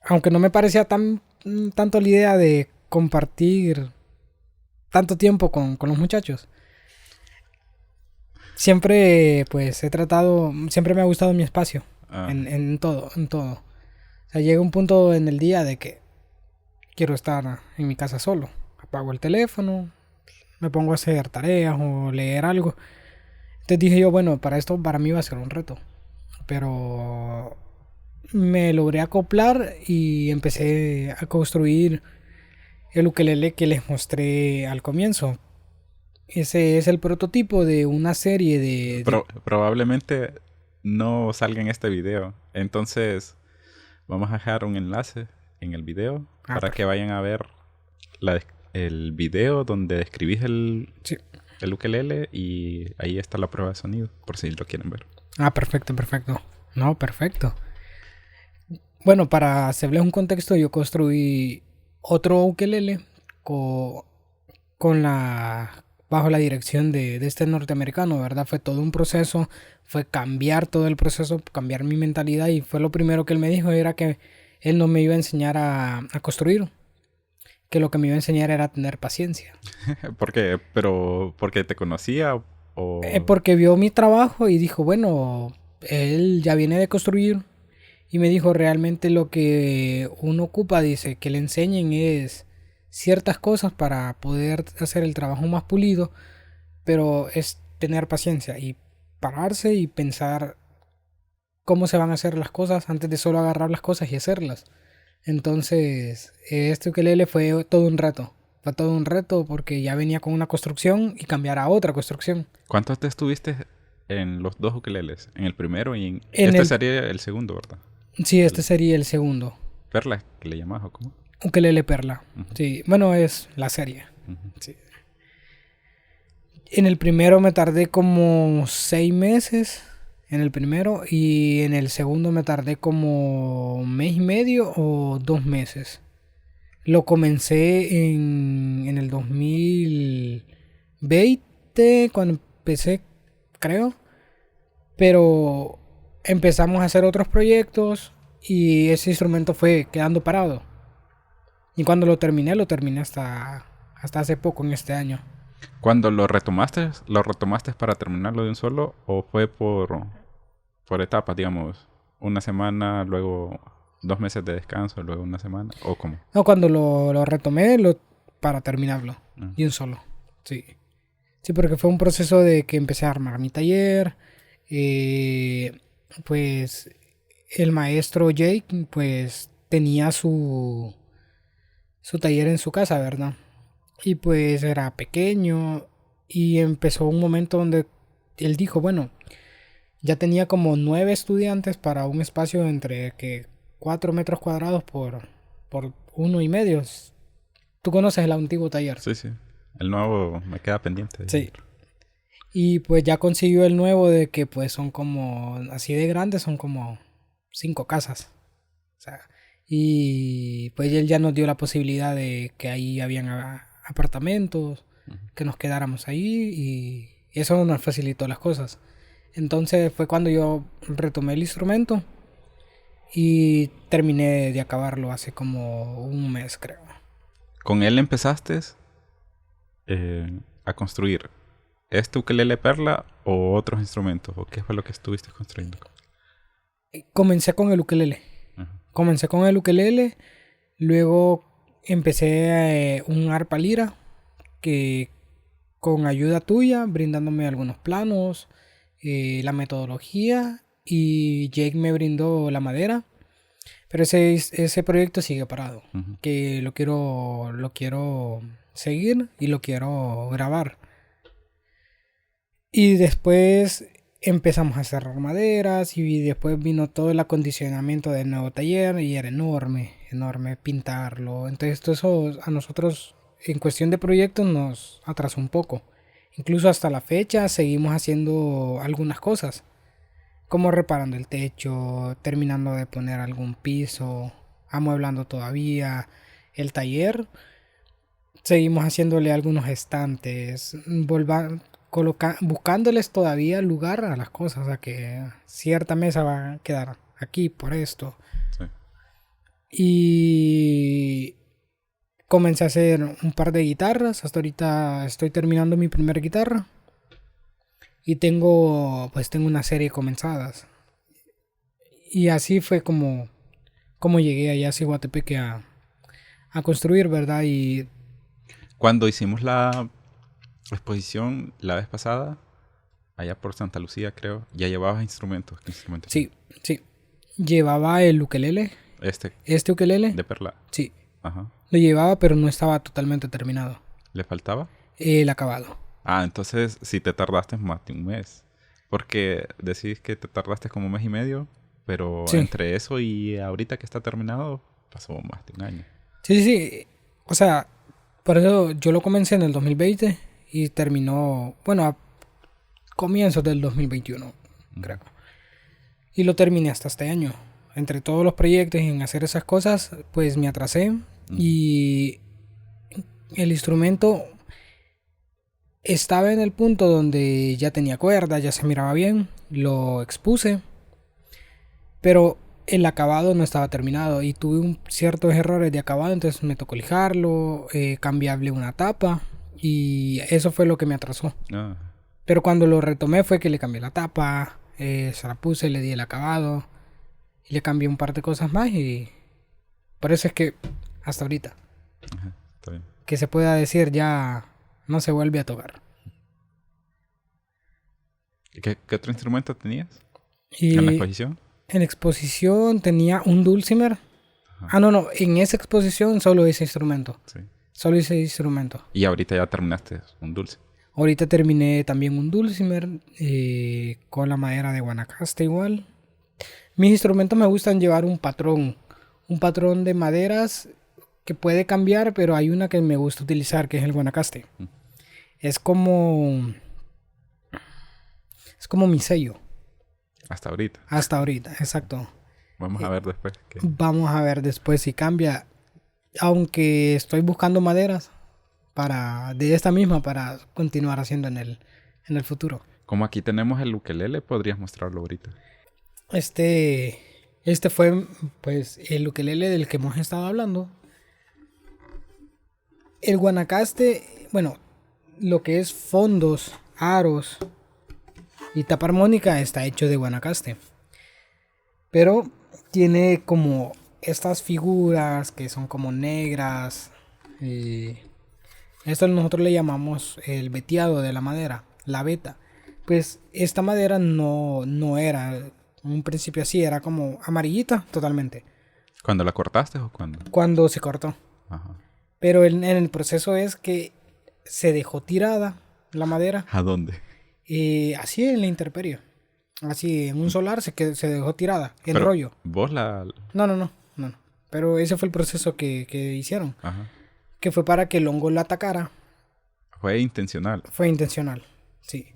Aunque no me parecía tanto la idea de compartir tanto tiempo con los muchachos. Siempre, pues, siempre me ha gustado mi espacio. En todo. O sea, llega un punto en el día de que quiero estar en mi casa solo. Apago el teléfono, me pongo a hacer tareas o leer algo. Entonces dije yo, bueno, para mí va a ser un reto. Pero me logré acoplar y empecé a construir el ukelele que les mostré al comienzo. Ese es el prototipo de una serie de... Probablemente no salga en este video. Entonces, vamos a dejar un enlace en el video para que vayan a ver el video donde describís el ukelele y ahí está la prueba de sonido, por si lo quieren ver. Perfecto. No, perfecto. Bueno, para hacerles un contexto, yo construí otro ukelele bajo la dirección de este norteamericano, ¿verdad? Fue todo un proceso, fue cambiar todo el proceso, cambiar mi mentalidad y fue lo primero que él me dijo, era que él no me iba a enseñar a construir, que lo que me iba a enseñar era a tener paciencia. ¿Por qué? ¿Pero porque te conocía o...? Porque vio mi trabajo y dijo, bueno, él ya viene de construir y me dijo realmente lo que uno ocupa, dice, que le enseñen es ciertas cosas para poder hacer el trabajo más pulido, pero es tener paciencia y pararse y pensar cómo se van a hacer las cosas antes de solo agarrar las cosas y hacerlas. Entonces, este ukelele fue todo un reto. Fue todo un reto porque ya venía con una construcción y cambiar a otra construcción. ¿Cuántos te estuviste en los dos ukeleles? En el primero y sería el segundo, ¿verdad? Sí, este sería el segundo. ¿Perla que le llamas o cómo? Ukelele Perla. Sí, bueno, es la serie. Sí. En el primero me tardé como 6 meses. En el primero. Y en el segundo me tardé como 1 mes y medio o 2 meses. Lo comencé en el 2020, cuando empecé, creo. Pero empezamos a hacer otros proyectos y ese instrumento fue quedando parado. Y cuando lo terminé hasta hace poco, en este año. ¿Cuando lo retomaste para terminarlo de un solo o fue por etapas, digamos, una semana, luego 2 meses de descanso, luego una semana, o cómo? No, cuando lo retomé para terminarlo. Mm. Y un solo. Sí. Sí, porque fue un proceso de que empecé a armar mi taller. Pues el maestro Jake, pues tenía su taller en su casa, ¿verdad? Y pues era pequeño. Y empezó un momento donde él dijo, bueno, ya tenía como 9 estudiantes para un espacio entre que 4 metros cuadrados por 1,5. Tú conoces el antiguo taller. Sí, sí. El nuevo me queda pendiente. Sí. Y pues ya consiguió el nuevo de que pues son como, así de grandes, son como 5 casas. O sea, y pues él ya nos dio la posibilidad de que ahí habían apartamentos, que nos quedáramos ahí y eso nos facilitó las cosas. Entonces fue cuando yo retomé el instrumento y terminé de acabarlo hace como un mes, creo. ¿Con él empezaste a construir este ukelele Perla o otros instrumentos? ¿O qué fue lo que estuviste construyendo? Comencé con el ukelele. Ajá. Comencé con el ukelele, luego empecé un arpa lira que con ayuda tuya, brindándome algunos planos, la metodología y Jake me brindó la madera. Pero ese proyecto sigue parado, Ujú. que lo quiero seguir y lo quiero grabar. Y después empezamos a cerrar maderas y después vino todo el acondicionamiento del nuevo taller y era enorme, enorme pintarlo. Entonces todo eso a nosotros en cuestión de proyectos nos atrasó un poco. Incluso hasta la fecha seguimos haciendo algunas cosas, como reparando el techo, terminando de poner algún piso, amueblando todavía el taller. Seguimos haciéndole algunos estantes, buscándoles todavía lugar a las cosas, o sea que cierta mesa va a quedar aquí por esto. Sí. Y comencé a hacer un par de guitarras, hasta ahorita estoy terminando mi primera guitarra. Y tengo una serie comenzadas. Y así fue como llegué allá a Ciguatepeque a construir, ¿verdad? Y Cuando hicimos la exposición la vez pasada, allá por Santa Lucía, creo, ya llevabas instrumentos. ¿Qué instrumentos? sí, llevaba el ukelele. Este ukelele, de Perla. sí, Ajá. lo llevaba, pero no estaba totalmente terminado. ¿Le faltaba? El acabado. Ah, entonces sí te tardaste más de un mes. Porque decís que te tardaste como un mes y medio, pero Sí. entre eso y ahorita que está terminado, pasó más de un año. Sí. O sea, por eso yo lo comencé en el 2020 y terminó, bueno, a comienzos del 2021, creo. Y lo terminé hasta este año. Entre todos los proyectos y en hacer esas cosas, pues me atrasé. Y el instrumento estaba en el punto donde ya tenía cuerda, ya se miraba bien. Lo expuse. Pero el acabado no estaba terminado y tuve ciertos errores de acabado, entonces me tocó lijarlo, cambiarle una tapa y eso fue lo que me atrasó. Ah, Pero cuando lo retomé fue que le cambié la tapa, se la puse, le di el acabado y le cambié un par de cosas más y por eso es que hasta ahorita, ajá, está bien. que se pueda decir, ya no se vuelve a tocar. ¿Y qué otro instrumento tenías Y en la exposición? en la exposición tenía un dulcimer. No, en esa exposición solo ese instrumento. Sí. Solo ese instrumento. Y ahorita ya terminaste un dulce. Ahorita terminé también un dulcimer con la madera de Guanacaste igual. Mis instrumentos me gustan llevar un patrón de maderas que puede cambiar, pero hay una que me gusta utilizar que es el Guanacaste. Es como... Es como mi sello. Hasta ahorita. Hasta ahorita, exacto. Vamos a ver después. Vamos a ver después si cambia. Aunque estoy buscando maderas de esta misma para continuar haciendo en el futuro. Como aquí tenemos el ukelele, podrías mostrarlo ahorita. Este fue pues el ukelele del que hemos estado hablando. El guanacaste, bueno, lo que es fondos, aros y tapa armónica está hecho de guanacaste. Pero tiene como estas figuras que son como negras. Esto nosotros le llamamos el veteado de la madera, la veta. Pues esta madera no era, en un principio así, era como amarillita totalmente. ¿Cuándo la cortaste o cuándo? Cuando se cortó. Ajá. Pero en el proceso es que se dejó tirada la madera. ¿A dónde? Así en la intemperie. Así en un solar se dejó tirada, el Pero, rollo. ¿Vos la...? No. Pero ese fue el proceso que hicieron. Ajá. Que fue para que el hongo la atacara. Fue intencional. Fue intencional, sí.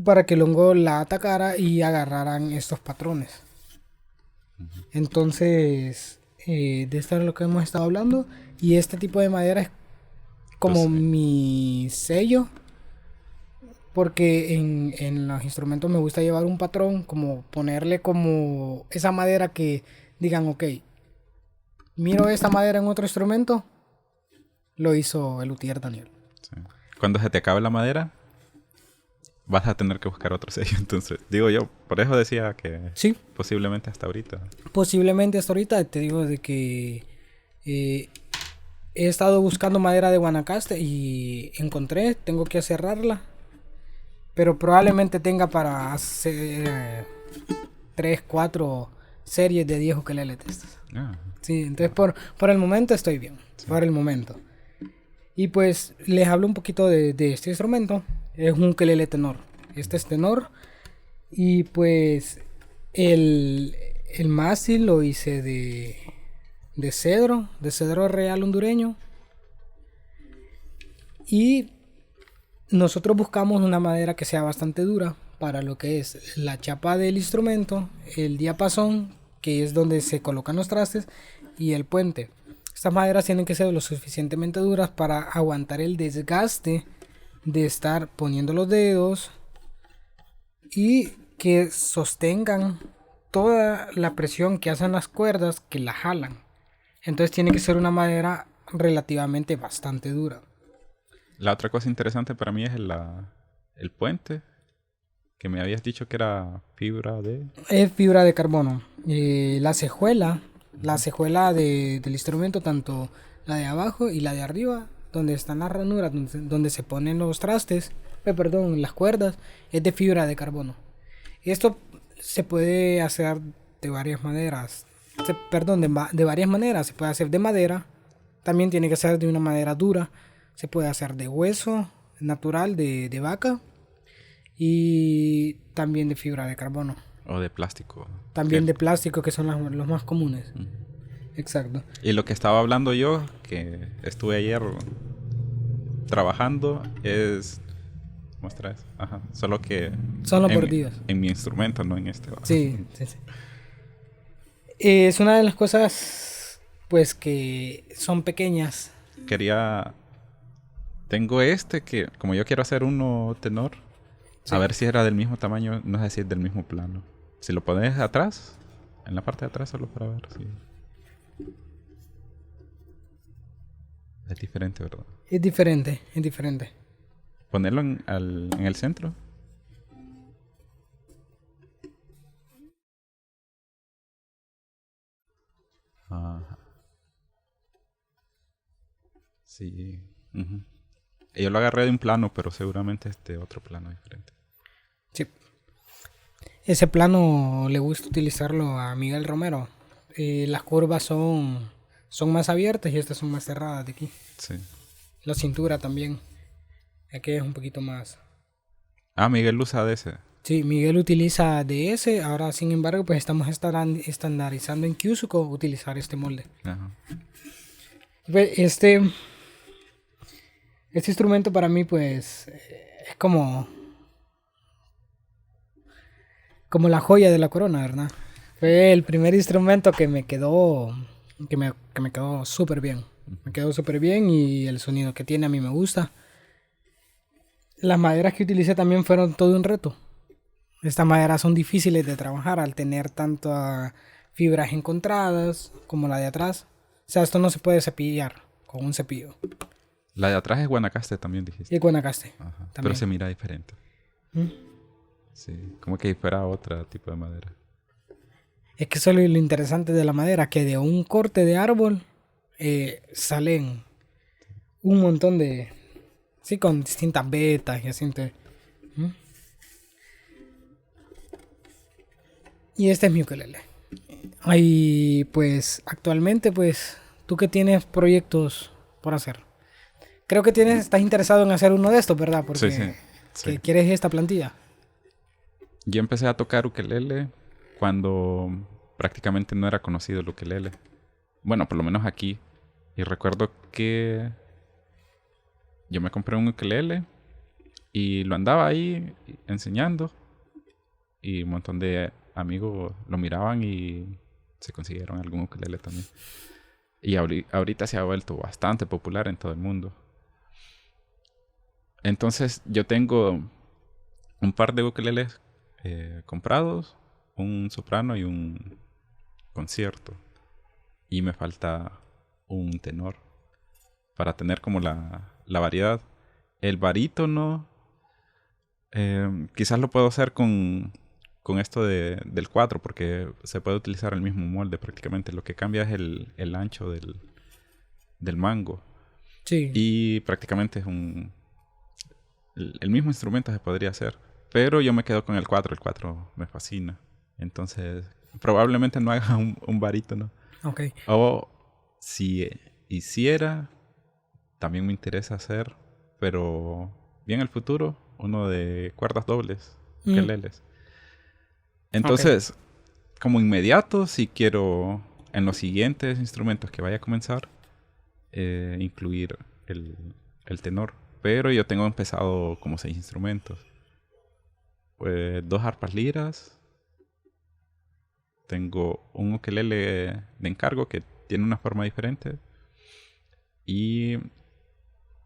Para que el hongo la atacara y agarraran estos patrones. Entonces, de esto es lo que hemos estado hablando. Y este tipo de madera es como Entonces, mi sello. Porque en los instrumentos me gusta llevar un patrón, como ponerle como esa madera que digan, ok, miro esta madera en otro instrumento, lo hizo el luthier Daniel. sí. Cuando se te acabe la madera, vas a tener que buscar otro sello. Entonces, digo yo, por eso decía que Sí, posiblemente hasta ahorita. posiblemente hasta ahorita te digo de que he estado buscando madera de Guanacaste y encontré, tengo que cerrarla. Pero probablemente tenga para hacer 3, 4 series de 10 ukeleles de estas. Ah, Sí, entonces por el momento estoy bien. Sí. Por el momento. Y pues les hablo un poquito de este instrumento. Es un ukelele tenor. Este es tenor. Y pues el mástil lo hice de cedro real hondureño. Y nosotros buscamos una madera que sea bastante dura para lo que es la chapa del instrumento, el diapasón, que es donde se colocan los trastes, y el puente. Estas maderas tienen que ser lo suficientemente duras para aguantar el desgaste de estar poniendo los dedos y que sostengan toda la presión que hacen las cuerdas que la jalan. Entonces tiene que ser una madera relativamente bastante dura. la otra cosa interesante para mí es el puente, que me habías dicho que era fibra de... Es fibra de carbono. La cejuela del instrumento, tanto la de abajo y la de arriba, donde están las ranuras, donde se ponen los trastes, las cuerdas, es de fibra de carbono. Esto se puede hacer de varias maneras. De varias maneras. Se puede hacer de madera. También tiene que ser de una madera dura. Se puede hacer de hueso natural de vaca. Y también de fibra de carbono. O de plástico. También de plástico, que son los más comunes. Exacto. Y lo que estaba hablando yo, que estuve ayer trabajando, es... Muestra eso. Ajá. Solo que... Son los bordidos. En mi instrumento, no en este. Sí. Es una de las cosas, pues, que son pequeñas. Tengo que, como yo quiero hacer uno tenor, sí. A ver si era del mismo tamaño, no sé si es del mismo plano. Si lo pones atrás, en la parte de atrás, solo para ver si... Es diferente, ¿verdad? Es diferente. Ponerlo en el centro. Ajá. Sí. Uh-huh. Yo lo agarré de un plano, pero seguramente es de otro plano diferente. Sí. Ese plano le gusta utilizarlo a Miguel Romero. Las curvas son más abiertas y estas son más cerradas de aquí. Sí. La cintura también. Aquí es un poquito más. Ah, Miguel usa de ese. Sí, Miguel utiliza de ese. Ahora, sin embargo, pues estamos estandarizando en Kyusuko utilizar este molde. Ajá. Pues Este instrumento para mí, pues, es como la joya de la corona, ¿verdad? Fue el primer instrumento que me quedó, que me quedó súper bien. Me quedó súper bien y el sonido que tiene a mí me gusta. Las maderas que utilicé también fueron todo un reto. Estas maderas son difíciles de trabajar al tener tantas fibras encontradas como la de atrás. O sea, esto no se puede cepillar con un cepillo. La de atrás es Guanacaste también dijiste. Y el Guanacaste Ajá. Pero también. se mira diferente. ¿Mm? Sí, como que fuera otro tipo de madera. Es que eso es lo interesante de la madera, que de un corte de árbol salen un montón de... Sí, con distintas vetas y así. ¿Mm? Y este es mi ukelele. Y pues actualmente, pues, ¿tú qué tienes proyectos por hacer? Creo que estás interesado en hacer uno de estos, ¿verdad? Sí, sí, Porque sí. que quieres esta plantilla. Yo empecé a tocar ukelele cuando prácticamente no era conocido el ukelele. Bueno, por lo menos aquí. Y recuerdo que yo me compré un ukelele y lo andaba ahí enseñando. Y un montón de amigos lo miraban y se consiguieron algún ukelele también. Y ahorita se ha vuelto bastante popular en todo el mundo. Entonces yo tengo un par de ukeleles comprados, un soprano y un concierto. Y me falta un tenor para tener como la variedad. El barítono, quizás lo puedo hacer con esto del 4 porque se puede utilizar el mismo molde prácticamente. Lo que cambia es el ancho del mango. Sí. Y prácticamente es el mismo instrumento se podría hacer. Pero yo me quedo con el 4. El 4 me fascina. Entonces, probablemente no haga un barítono. Ok. O si hiciera, también me interesa hacer, pero bien el futuro, uno de cuerdas dobles, Mm, ukeleles. ok. Entonces, como inmediato, si quiero en los siguientes instrumentos que vaya a comenzar, incluir el tenor. Pero yo tengo empezado como 6 instrumentos. Pues 2 arpas liras. Tengo un ukelele de encargo que tiene una forma diferente. Y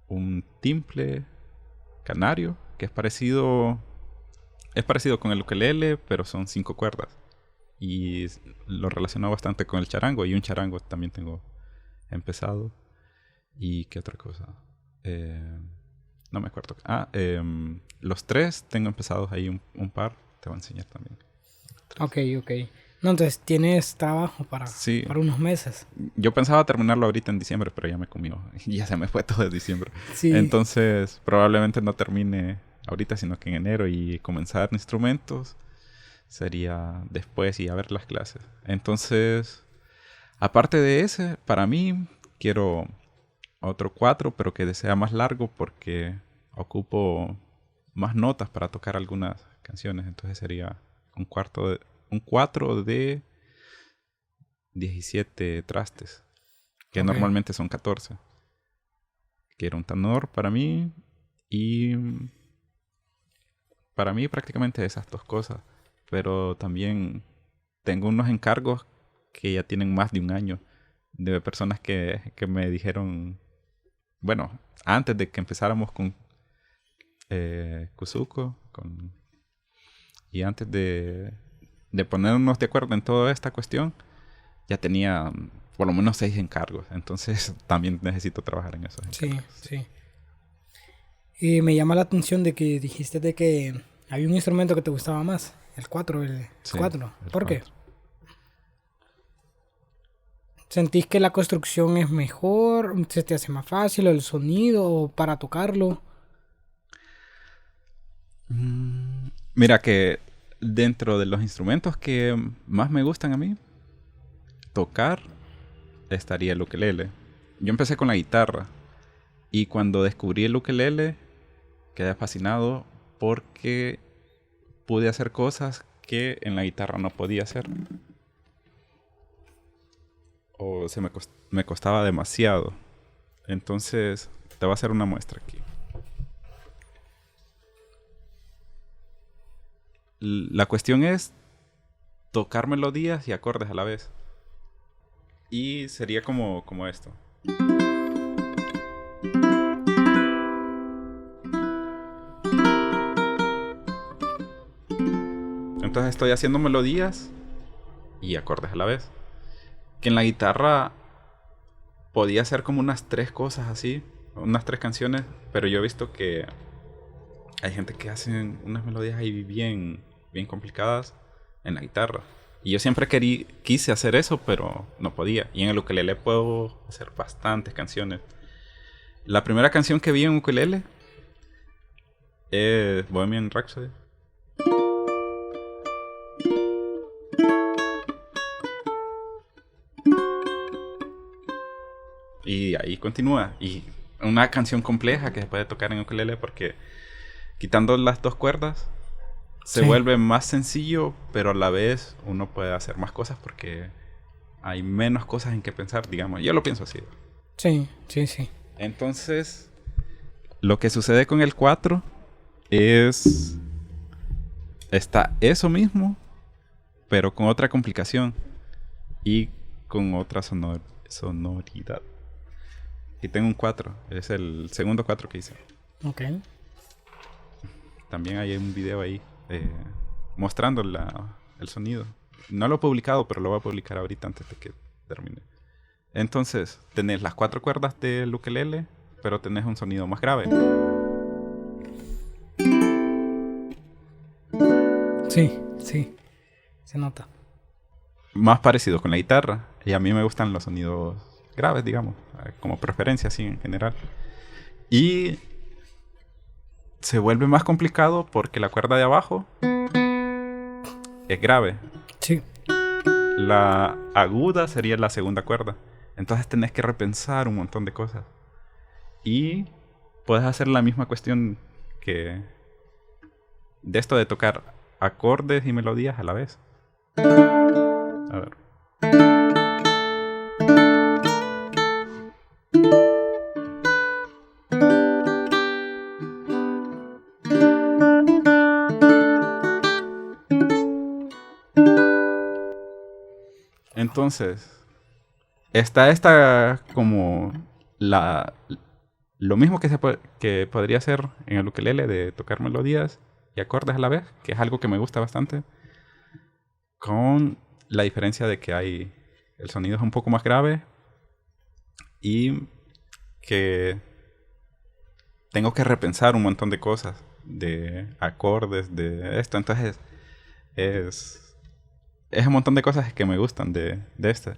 un timple canario que es parecido con el ukelele, pero son 5 cuerdas. Y lo relaciono bastante con el charango. Y un charango también tengo empezado. ¿Y qué otra cosa? No me acuerdo. Los 3 tengo empezados ahí un par. Te voy a enseñar también. Ok, ok. No, entonces tienes trabajo Sí, para unos meses. yo pensaba terminarlo ahorita en diciembre, pero ya me comió. Y ya se me fue todo de diciembre. Sí. Entonces, probablemente no termine ahorita, sino que en enero. Y comenzar instrumentos sería después y a ver las clases. Entonces, aparte de ese, para mí, quiero otro 4, pero que sea más largo porque ocupo más notas para tocar algunas canciones. Entonces sería un 4 de 17 trastes, que Ok. normalmente son 14. Quiero un tenor para mí y para mí prácticamente esas dos cosas. Pero también tengo unos encargos que ya tienen más de un año de personas que me dijeron, bueno, antes de que empezáramos con Kuzuko, y antes de ponernos de acuerdo en toda esta cuestión, ya tenía por lo menos 6 encargos. Entonces también necesito trabajar en esos Sí, encargos. sí. Y me llama la atención de que dijiste de que había un instrumento que te gustaba más. El 4, el Sí, 4. el ¿Por qué? 4. ¿Sentís que la construcción es mejor? ¿Se te hace más fácil el sonido para tocarlo? Mira que dentro de los instrumentos que más me gustan a mí, tocar estaría el ukelele. Yo empecé con la guitarra y cuando descubrí el ukelele quedé fascinado porque pude hacer cosas que en la guitarra no podía hacer. O me costaba demasiado. Entonces te voy a hacer una muestra aquí. La cuestión es tocar melodías y acordes a la vez. Y sería como esto. Entonces estoy haciendo melodías y acordes a la vez. Que en la guitarra podía hacer como unas 3 cosas así, unas 3 canciones, pero yo he visto que hay gente que hace unas melodías ahí bien complicadas en la guitarra. Y yo siempre quise hacer eso, pero no podía. Y en el ukelele puedo hacer bastantes canciones. La primera canción que vi en ukelele es Bohemian Rhapsody. Y ahí continúa. Y una canción compleja que se puede tocar en ukelele porque quitando las 2 cuerdas se vuelve más sencillo, pero a la vez uno puede hacer más cosas porque hay menos cosas en que pensar, digamos. Yo lo pienso así. Sí. Entonces, lo que sucede con el 4 es... Está eso mismo, pero con otra complicación y con otra sonoridad. Y tengo un 4, es el segundo 4 que hice. Ok. También hay un video ahí mostrando el sonido. No lo he publicado, pero lo voy a publicar ahorita antes de que termine. Entonces, tenés las 4 cuerdas del ukelele, pero tenés un sonido más grave. Sí, se nota. Más parecido con la guitarra. Y a mí me gustan los sonidos graves, digamos, como preferencia así en general. Y se vuelve más complicado porque la cuerda de abajo es grave. Sí. La aguda sería la segunda cuerda. Entonces tenés que repensar un montón de cosas. Y puedes hacer la misma cuestión que de esto de tocar acordes y melodías a la vez. A ver. Entonces, está esta como lo mismo que podría hacer en el ukelele de tocar melodías y acordes a la vez, que es algo que me gusta bastante, con la diferencia de que el sonido es un poco más grave y que tengo que repensar un montón de cosas, de acordes, de esto. Entonces es un montón de cosas que me gustan de este.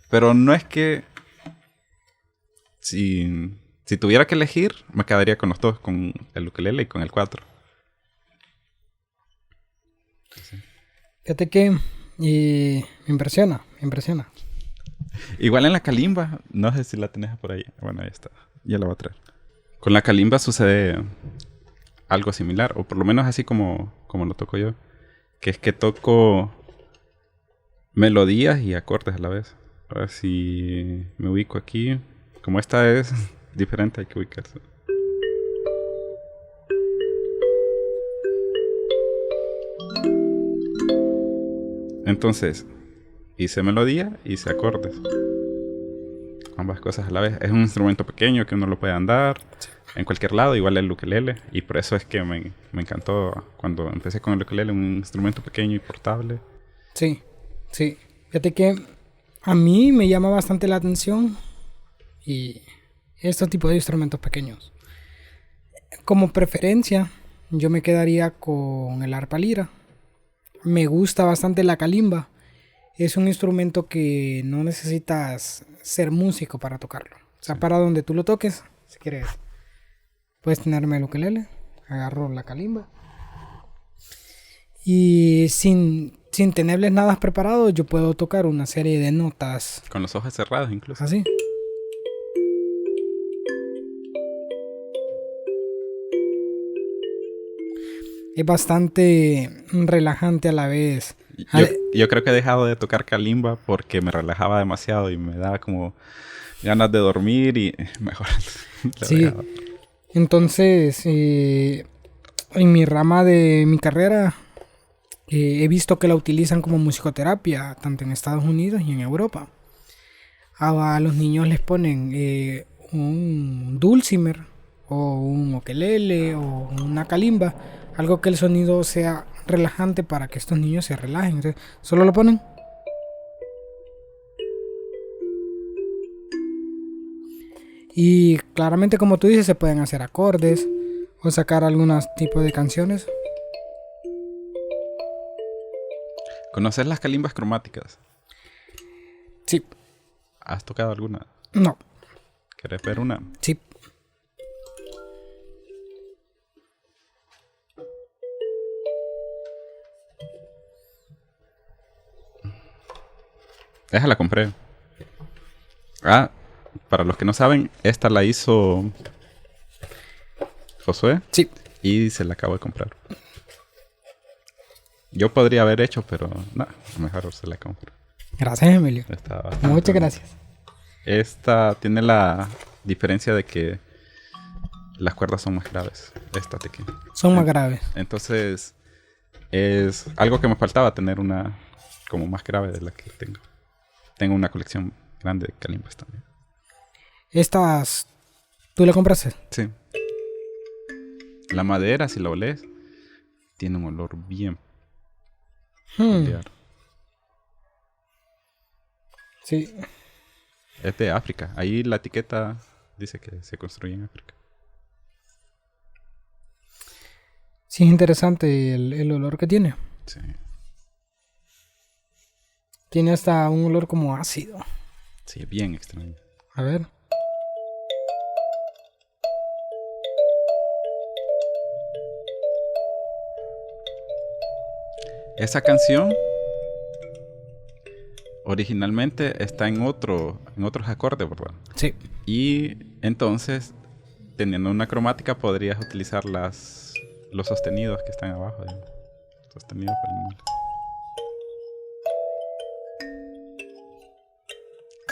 Pero no es que si tuviera que elegir, me quedaría con los 2, con el ukelele y con el 4. Sí. Fíjate que me impresiona. Igual en la kalimba, no sé si la tenés por ahí. Bueno, ahí está. Ya la voy a traer. Con la kalimba sucede algo similar, o por lo menos así como lo toco yo. Que es que toco melodías y acordes a la vez. A ver si me ubico aquí. Como esta es diferente, hay que ubicarse. Entonces, hice melodía, hice acordes. Ambas cosas a la vez. Es un instrumento pequeño que uno lo puede andar en cualquier lado, igual el ukelele. Y por eso es que me encantó cuando empecé con el ukelele, un instrumento pequeño y portable. Sí. Fíjate que a mí me llama bastante la atención y este tipo de instrumentos pequeños. Como preferencia, yo me quedaría con el arpa lira. Me gusta bastante la kalimba. Es un instrumento que no necesitas ser músico para tocarlo. O sea, para donde tú lo toques, si quieres, puedes tenerme el ukelele, agarro la kalimba. Y sin tenerles nada preparado, yo puedo tocar una serie de notas. Con los ojos cerrados incluso. Así. Es bastante relajante a la vez. Yo creo que he dejado de tocar kalimba porque me relajaba demasiado y me daba como ganas de dormir y mejor lo Sí, dejaba. entonces en mi rama de mi carrera he visto que la utilizan como musicoterapia, tanto en Estados Unidos y en Europa. A los niños les ponen un dulcimer o un ukelele o una kalimba, algo que el sonido sea relajante para que estos niños se relajen. Entonces, solo lo ponen y claramente, como tú dices, se pueden hacer acordes o sacar algunos tipos de canciones. ¿Conoces las calimbas cromáticas? Sí, ¿Has tocado alguna? no, ¿Querés ver una? sí. Esa la compré. Ah, para los que no saben, esta la hizo Josué Sí, y se la acabo de comprar. Yo podría haber hecho, pero no, mejor se la compro. gracias, Emilio. Está bastante Muchas bonita. gracias. Esta tiene la diferencia de que las cuerdas son más graves. Esta de aquí. Son más graves. Entonces, es algo que me faltaba tener una como más grave de la que tengo. Tengo una colección grande de calimbas también. Estas, ¿tú la compraste? Sí. La madera, si la olés, tiene un olor bien peculiar. Sí. Es de África. Ahí la etiqueta dice que se construye en África. Sí, es interesante el olor que tiene. Sí. Tiene hasta un olor como ácido. Sí, es bien extraño. A ver. Esa canción originalmente está en otros acordes, ¿verdad? Sí. Y entonces, teniendo una cromática, podrías utilizar los sostenidos que están abajo. Digamos. Sostenidos bemol.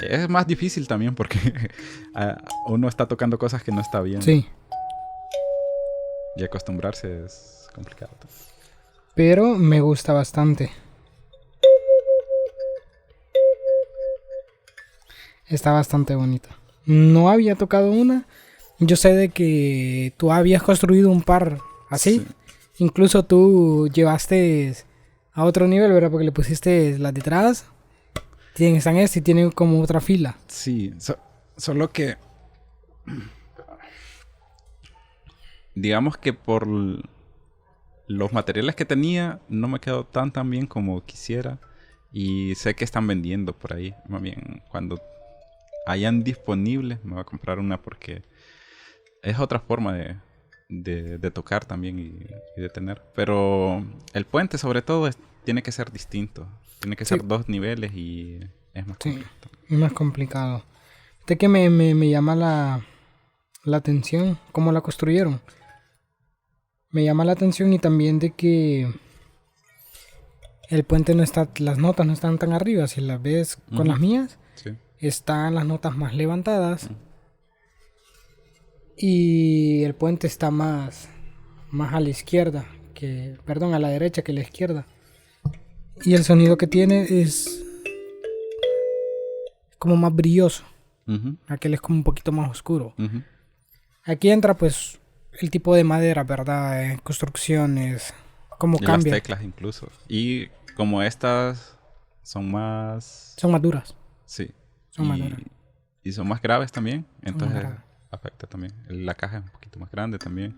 Es más difícil también porque uno está tocando cosas que no está bien. Sí. Y acostumbrarse es complicado también. Pero me gusta bastante. Está bastante bonita. No había tocado una. Yo sé de que tú habías construido un par así. Sí. Incluso tú llevaste a otro nivel, ¿verdad? Porque le pusiste las detrás. Están y tienen como otra fila. Sí, solo que digamos que por los materiales que tenía no me quedó tan bien como quisiera y sé que están vendiendo por ahí. Más bien, cuando hayan disponibles me voy a comprar una porque es otra forma de tocar también y de tener. Pero el puente sobre todo tiene que ser distinto. Tiene que Sí. ser 2 niveles y es más Sí, complicado. es más complicado. De que me llama la atención cómo la construyeron. Me llama la atención y también de que el puente no está, las notas no están tan arriba. Si las ves con las mías, Sí. están las notas más levantadas. Y el puente está más a la izquierda perdón, a la derecha que a la izquierda. Y el sonido que tiene es como más brilloso. Ujú, Aquel es como un poquito más oscuro. ujú. Aquí entra pues el tipo de madera, ¿verdad? Construcciones, cómo Y las cambia. teclas incluso. Y como estas son más... Son más duras. Sí. Son más duras. Y son más graves también. Son más Entonces graves. afecta también. La caja es un poquito más grande también.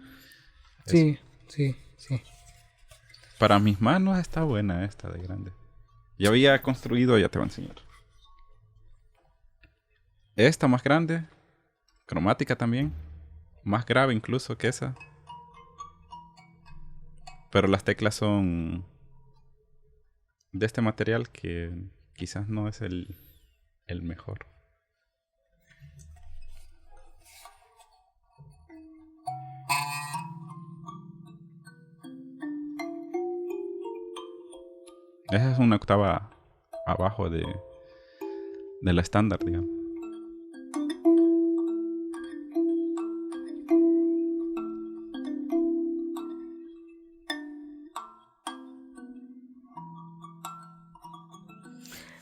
Eso. Sí, sí, sí. Para mis manos está buena esta de grande. Ya había construido, ya te voy a enseñar. Esta más grande. Cromática también. Más grave incluso que esa. Pero las teclas son de este material que quizás no es el mejor. Esa es una octava abajo de la estándar, digamos.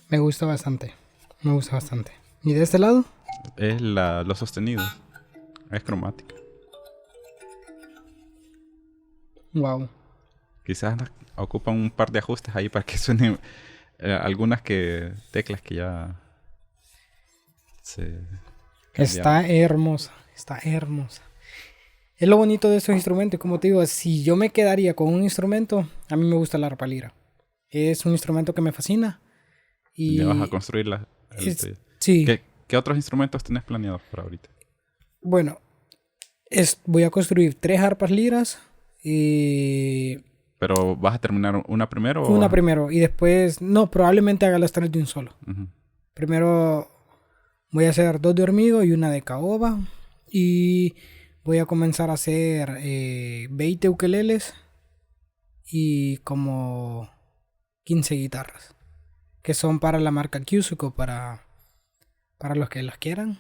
Me gusta bastante. Me gusta bastante. ¿Y de este lado? Es los sostenidos. Es cromática. Wow. Quizás ocupan un par de ajustes ahí para que suenen algunas teclas que ya se Está hermosa. Está hermosa. Es lo bonito de estos instrumentos. Como te digo, si yo me quedaría con un instrumento, a mí me gusta la arpa lira. Es un instrumento que me fascina. Y ya vas a construir sí. ¿Qué otros instrumentos tienes planeados para ahorita? Bueno, voy a construir 3 arpas liras. ¿Pero vas a terminar una primero? Una primero y después... No, probablemente haga las 3 de un solo. Uh-huh. Primero voy a hacer 2 de hormigo y una de caoba. Y voy a comenzar a hacer 20 ukeleles y como 15 guitarras. Que son para la marca Kyusuko, para los que las quieran.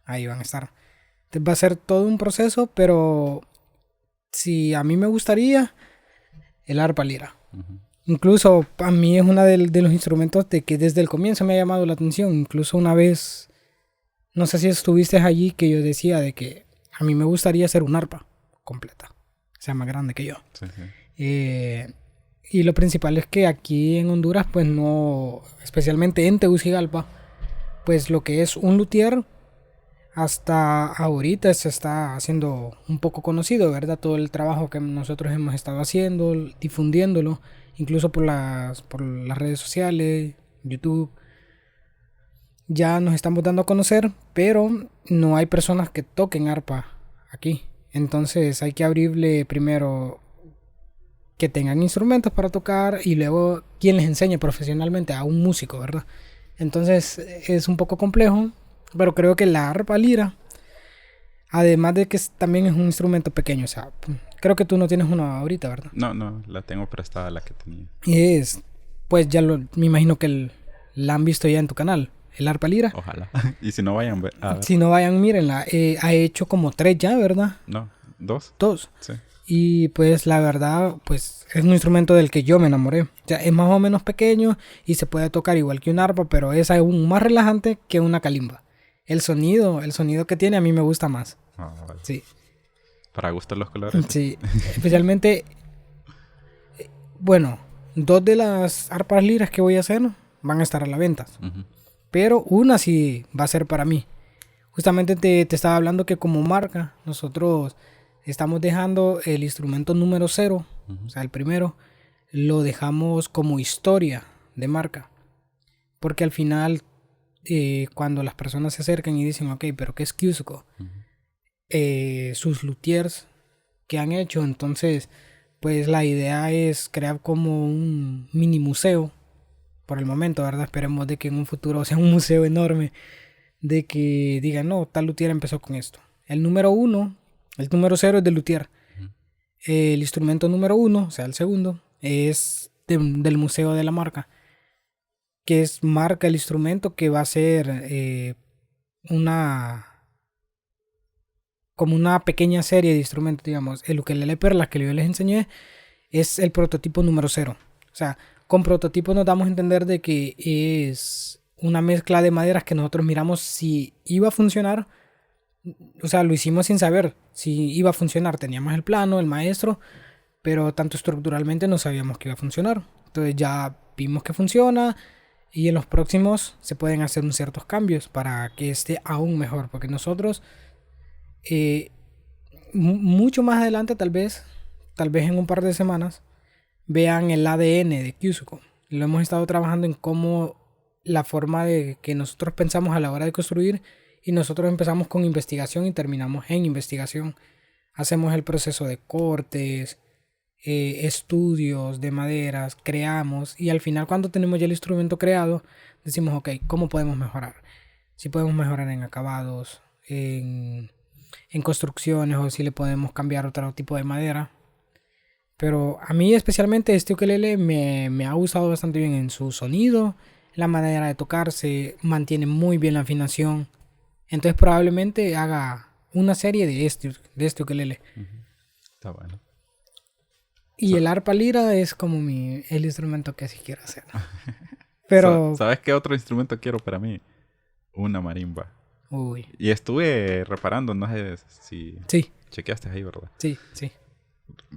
Ahí van a estar. Entonces va a ser todo un proceso, pero si a mí me gustaría, el arpa lira. Uh-huh. Incluso a mí es uno de los instrumentos de que desde el comienzo me ha llamado la atención. Incluso una vez, no sé si estuviste allí, que yo decía de que a mí me gustaría hacer un arpa completa. O sea, más grande que yo. Sí, sí. Y lo principal es que aquí en Honduras, pues no, especialmente en Tegucigalpa, pues lo que es un luthier, hasta ahorita se está haciendo un poco conocido, ¿verdad? Todo el trabajo que nosotros hemos estado haciendo, difundiéndolo, incluso por las redes sociales, YouTube. Ya nos estamos dando a conocer, pero no hay personas que toquen arpa aquí. Entonces hay que abrirle primero que tengan instrumentos para tocar y luego quien les enseñe profesionalmente a un músico, ¿verdad? Entonces es un poco complejo, pero creo que la arpa lira, además de que también es un instrumento pequeño, o sea, creo que tú no tienes una ahorita, ¿verdad? No, la tengo prestada, la que tenía. Y pues ya me imagino que la han visto ya en tu canal, el arpa lira. Ojalá. Y si no vayan a ver. Si no vayan, mírenla. Ha hecho como 3 ya, ¿verdad? No, 2. 2. Sí. Y pues la verdad, pues es un instrumento del que yo me enamoré. O sea, es más o menos pequeño y se puede tocar igual que un arpa, pero es aún más relajante que una calimba. El sonido que tiene a mí me gusta más. Ah, vale. Sí. Para gustar los colores. Sí, especialmente, bueno, 2 de las arpas liras que voy a hacer van a estar a la venta. Uh-huh. Pero una sí va a ser para mí. Justamente te estaba hablando que como marca, nosotros estamos dejando el instrumento número 0, uh-huh. o sea, el primero, lo dejamos como historia de marca. Porque al final, cuando las personas se acercan y dicen, ok, pero ¿qué es Kyusuko? Uh-huh. Sus luthiers que han hecho, entonces, pues la idea es crear como un mini museo, por el momento, ¿verdad? Esperemos de que en un futuro sea un museo enorme, de que digan, no, tal luthier empezó con esto. El número 0 es del luthier. Uh-huh. El instrumento número 1, o sea, el segundo, es del museo de la marca, que es marca el instrumento que va a ser como una pequeña serie de instrumentos, digamos. El ukelele perla que yo les enseñé es el prototipo número 0. O sea, con prototipo nos damos a entender de que es una mezcla de maderas que nosotros miramos si iba a funcionar. O sea, lo hicimos sin saber si iba a funcionar. Teníamos el plano, el maestro, pero tanto estructuralmente no sabíamos que iba a funcionar. Entonces ya vimos que funciona y en los próximos se pueden hacer ciertos cambios para que esté aún mejor. Porque nosotros, mucho más adelante tal vez en un par de semanas, vean el ADN de Kyusuko. Lo hemos estado trabajando en cómo la forma de que nosotros pensamos a la hora de construir, y nosotros empezamos con investigación y terminamos en investigación. Hacemos el proceso de cortes, estudios de maderas, creamos, y al final cuando tenemos ya el instrumento creado, decimos, ok, ¿cómo podemos mejorar? Si podemos mejorar en acabados, en construcciones, o si le podemos cambiar otro tipo de madera. Pero a mí especialmente este ukelele me ha gustado bastante bien en su sonido, la manera de tocarse, mantiene muy bien la afinación. Entonces probablemente haga una serie de este ukelele. Está bueno. Y el arpa lira es como el instrumento que sí quiero hacer. Pero... ¿Sabes qué otro instrumento quiero para mí? Una marimba. Uy. Y estuve reparando, no sé si Sí, chequeaste ahí, ¿verdad? sí, sí.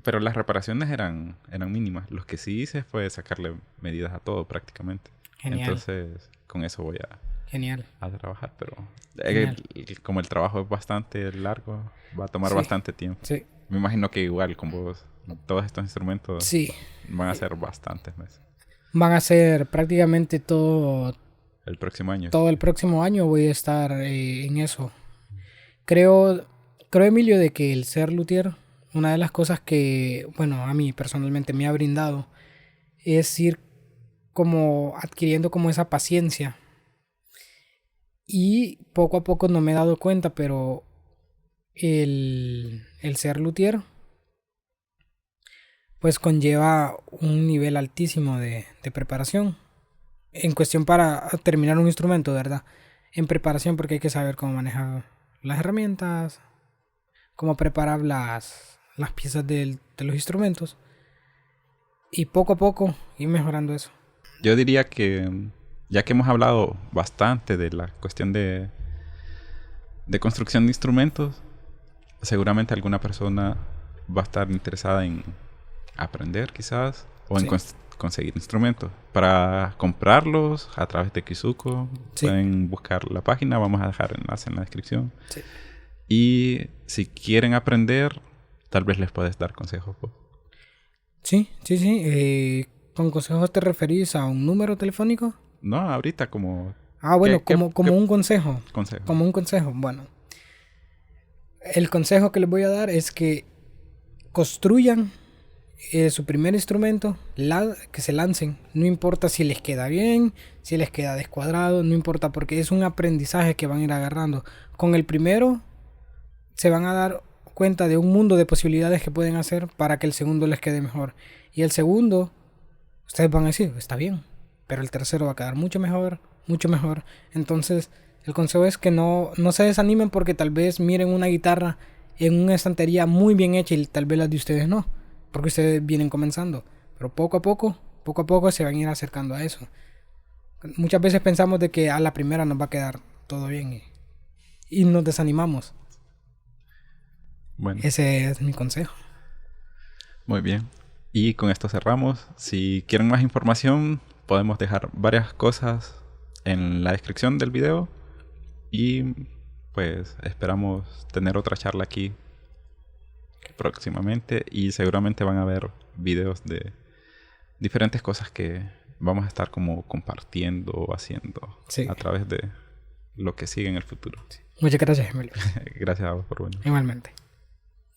Pero las reparaciones eran mínimas. Lo que sí hice fue sacarle medidas a todo prácticamente. Genial. Entonces, con eso voy Genial. a trabajar. Pero Genial. como el trabajo es bastante largo, va a tomar Sí, bastante tiempo. sí, Me imagino que igual con vos, todos estos instrumentos sí. van a ser bastantes meses. Van a ser prácticamente todo El próximo año. el próximo año voy a estar en eso. Creo, Emilio, de que el ser luthier, una de las cosas que, bueno, a mí personalmente me ha brindado, es ir como adquiriendo como esa paciencia. Y poco a poco no me he dado cuenta, pero el ser luthier pues conlleva un nivel altísimo de preparación. En cuestión para terminar un instrumento, ¿verdad? En preparación porque hay que saber cómo manejar las herramientas, cómo preparar las piezas de los instrumentos. Y poco a poco ir mejorando eso. Yo diría que, ya que hemos hablado bastante de la cuestión de construcción de instrumentos, seguramente alguna persona va a estar interesada en aprender quizás o en Sí. conseguir instrumentos. Para comprarlos a través de Kizuko, Sí. pueden buscar la página, vamos a dejar el enlace en la descripción. Sí. Y si quieren aprender, tal vez les puedes dar consejos. Pues. Sí. ¿Con consejos te referís a un número telefónico? No, ahorita como... Ah, bueno, ¿qué como un consejo. consejo? Como un consejo. Bueno, el consejo que les voy a dar es que construyan su primer instrumento, que se lancen. No importa si les queda bien, si les queda descuadrado, no importa, porque es un aprendizaje que van a ir agarrando. Con el primero se van a dar cuenta de un mundo de posibilidades que pueden hacer para que el segundo les quede mejor. Y el segundo, ustedes van a decir, está bien, pero el tercero va a quedar mucho mejor, mucho mejor. Entonces, el consejo es que no se desanimen porque tal vez miren una guitarra en una estantería muy bien hecha y tal vez las de ustedes no, porque ustedes vienen comenzando. Pero poco a poco se van a ir acercando a eso. Muchas veces pensamos de que a la primera nos va a quedar todo bien y nos desanimamos. Bueno, Ese es mi consejo. muy bien. Y con esto cerramos. Si quieren más información, podemos dejar varias cosas en la descripción del video. Y pues esperamos tener otra charla aquí próximamente. Y seguramente van a ver videos de diferentes cosas que vamos a estar como compartiendo o haciendo Sí. a través de lo que sigue en el futuro. Muchas gracias, Emilio. Gracias a vos por venir. Igualmente.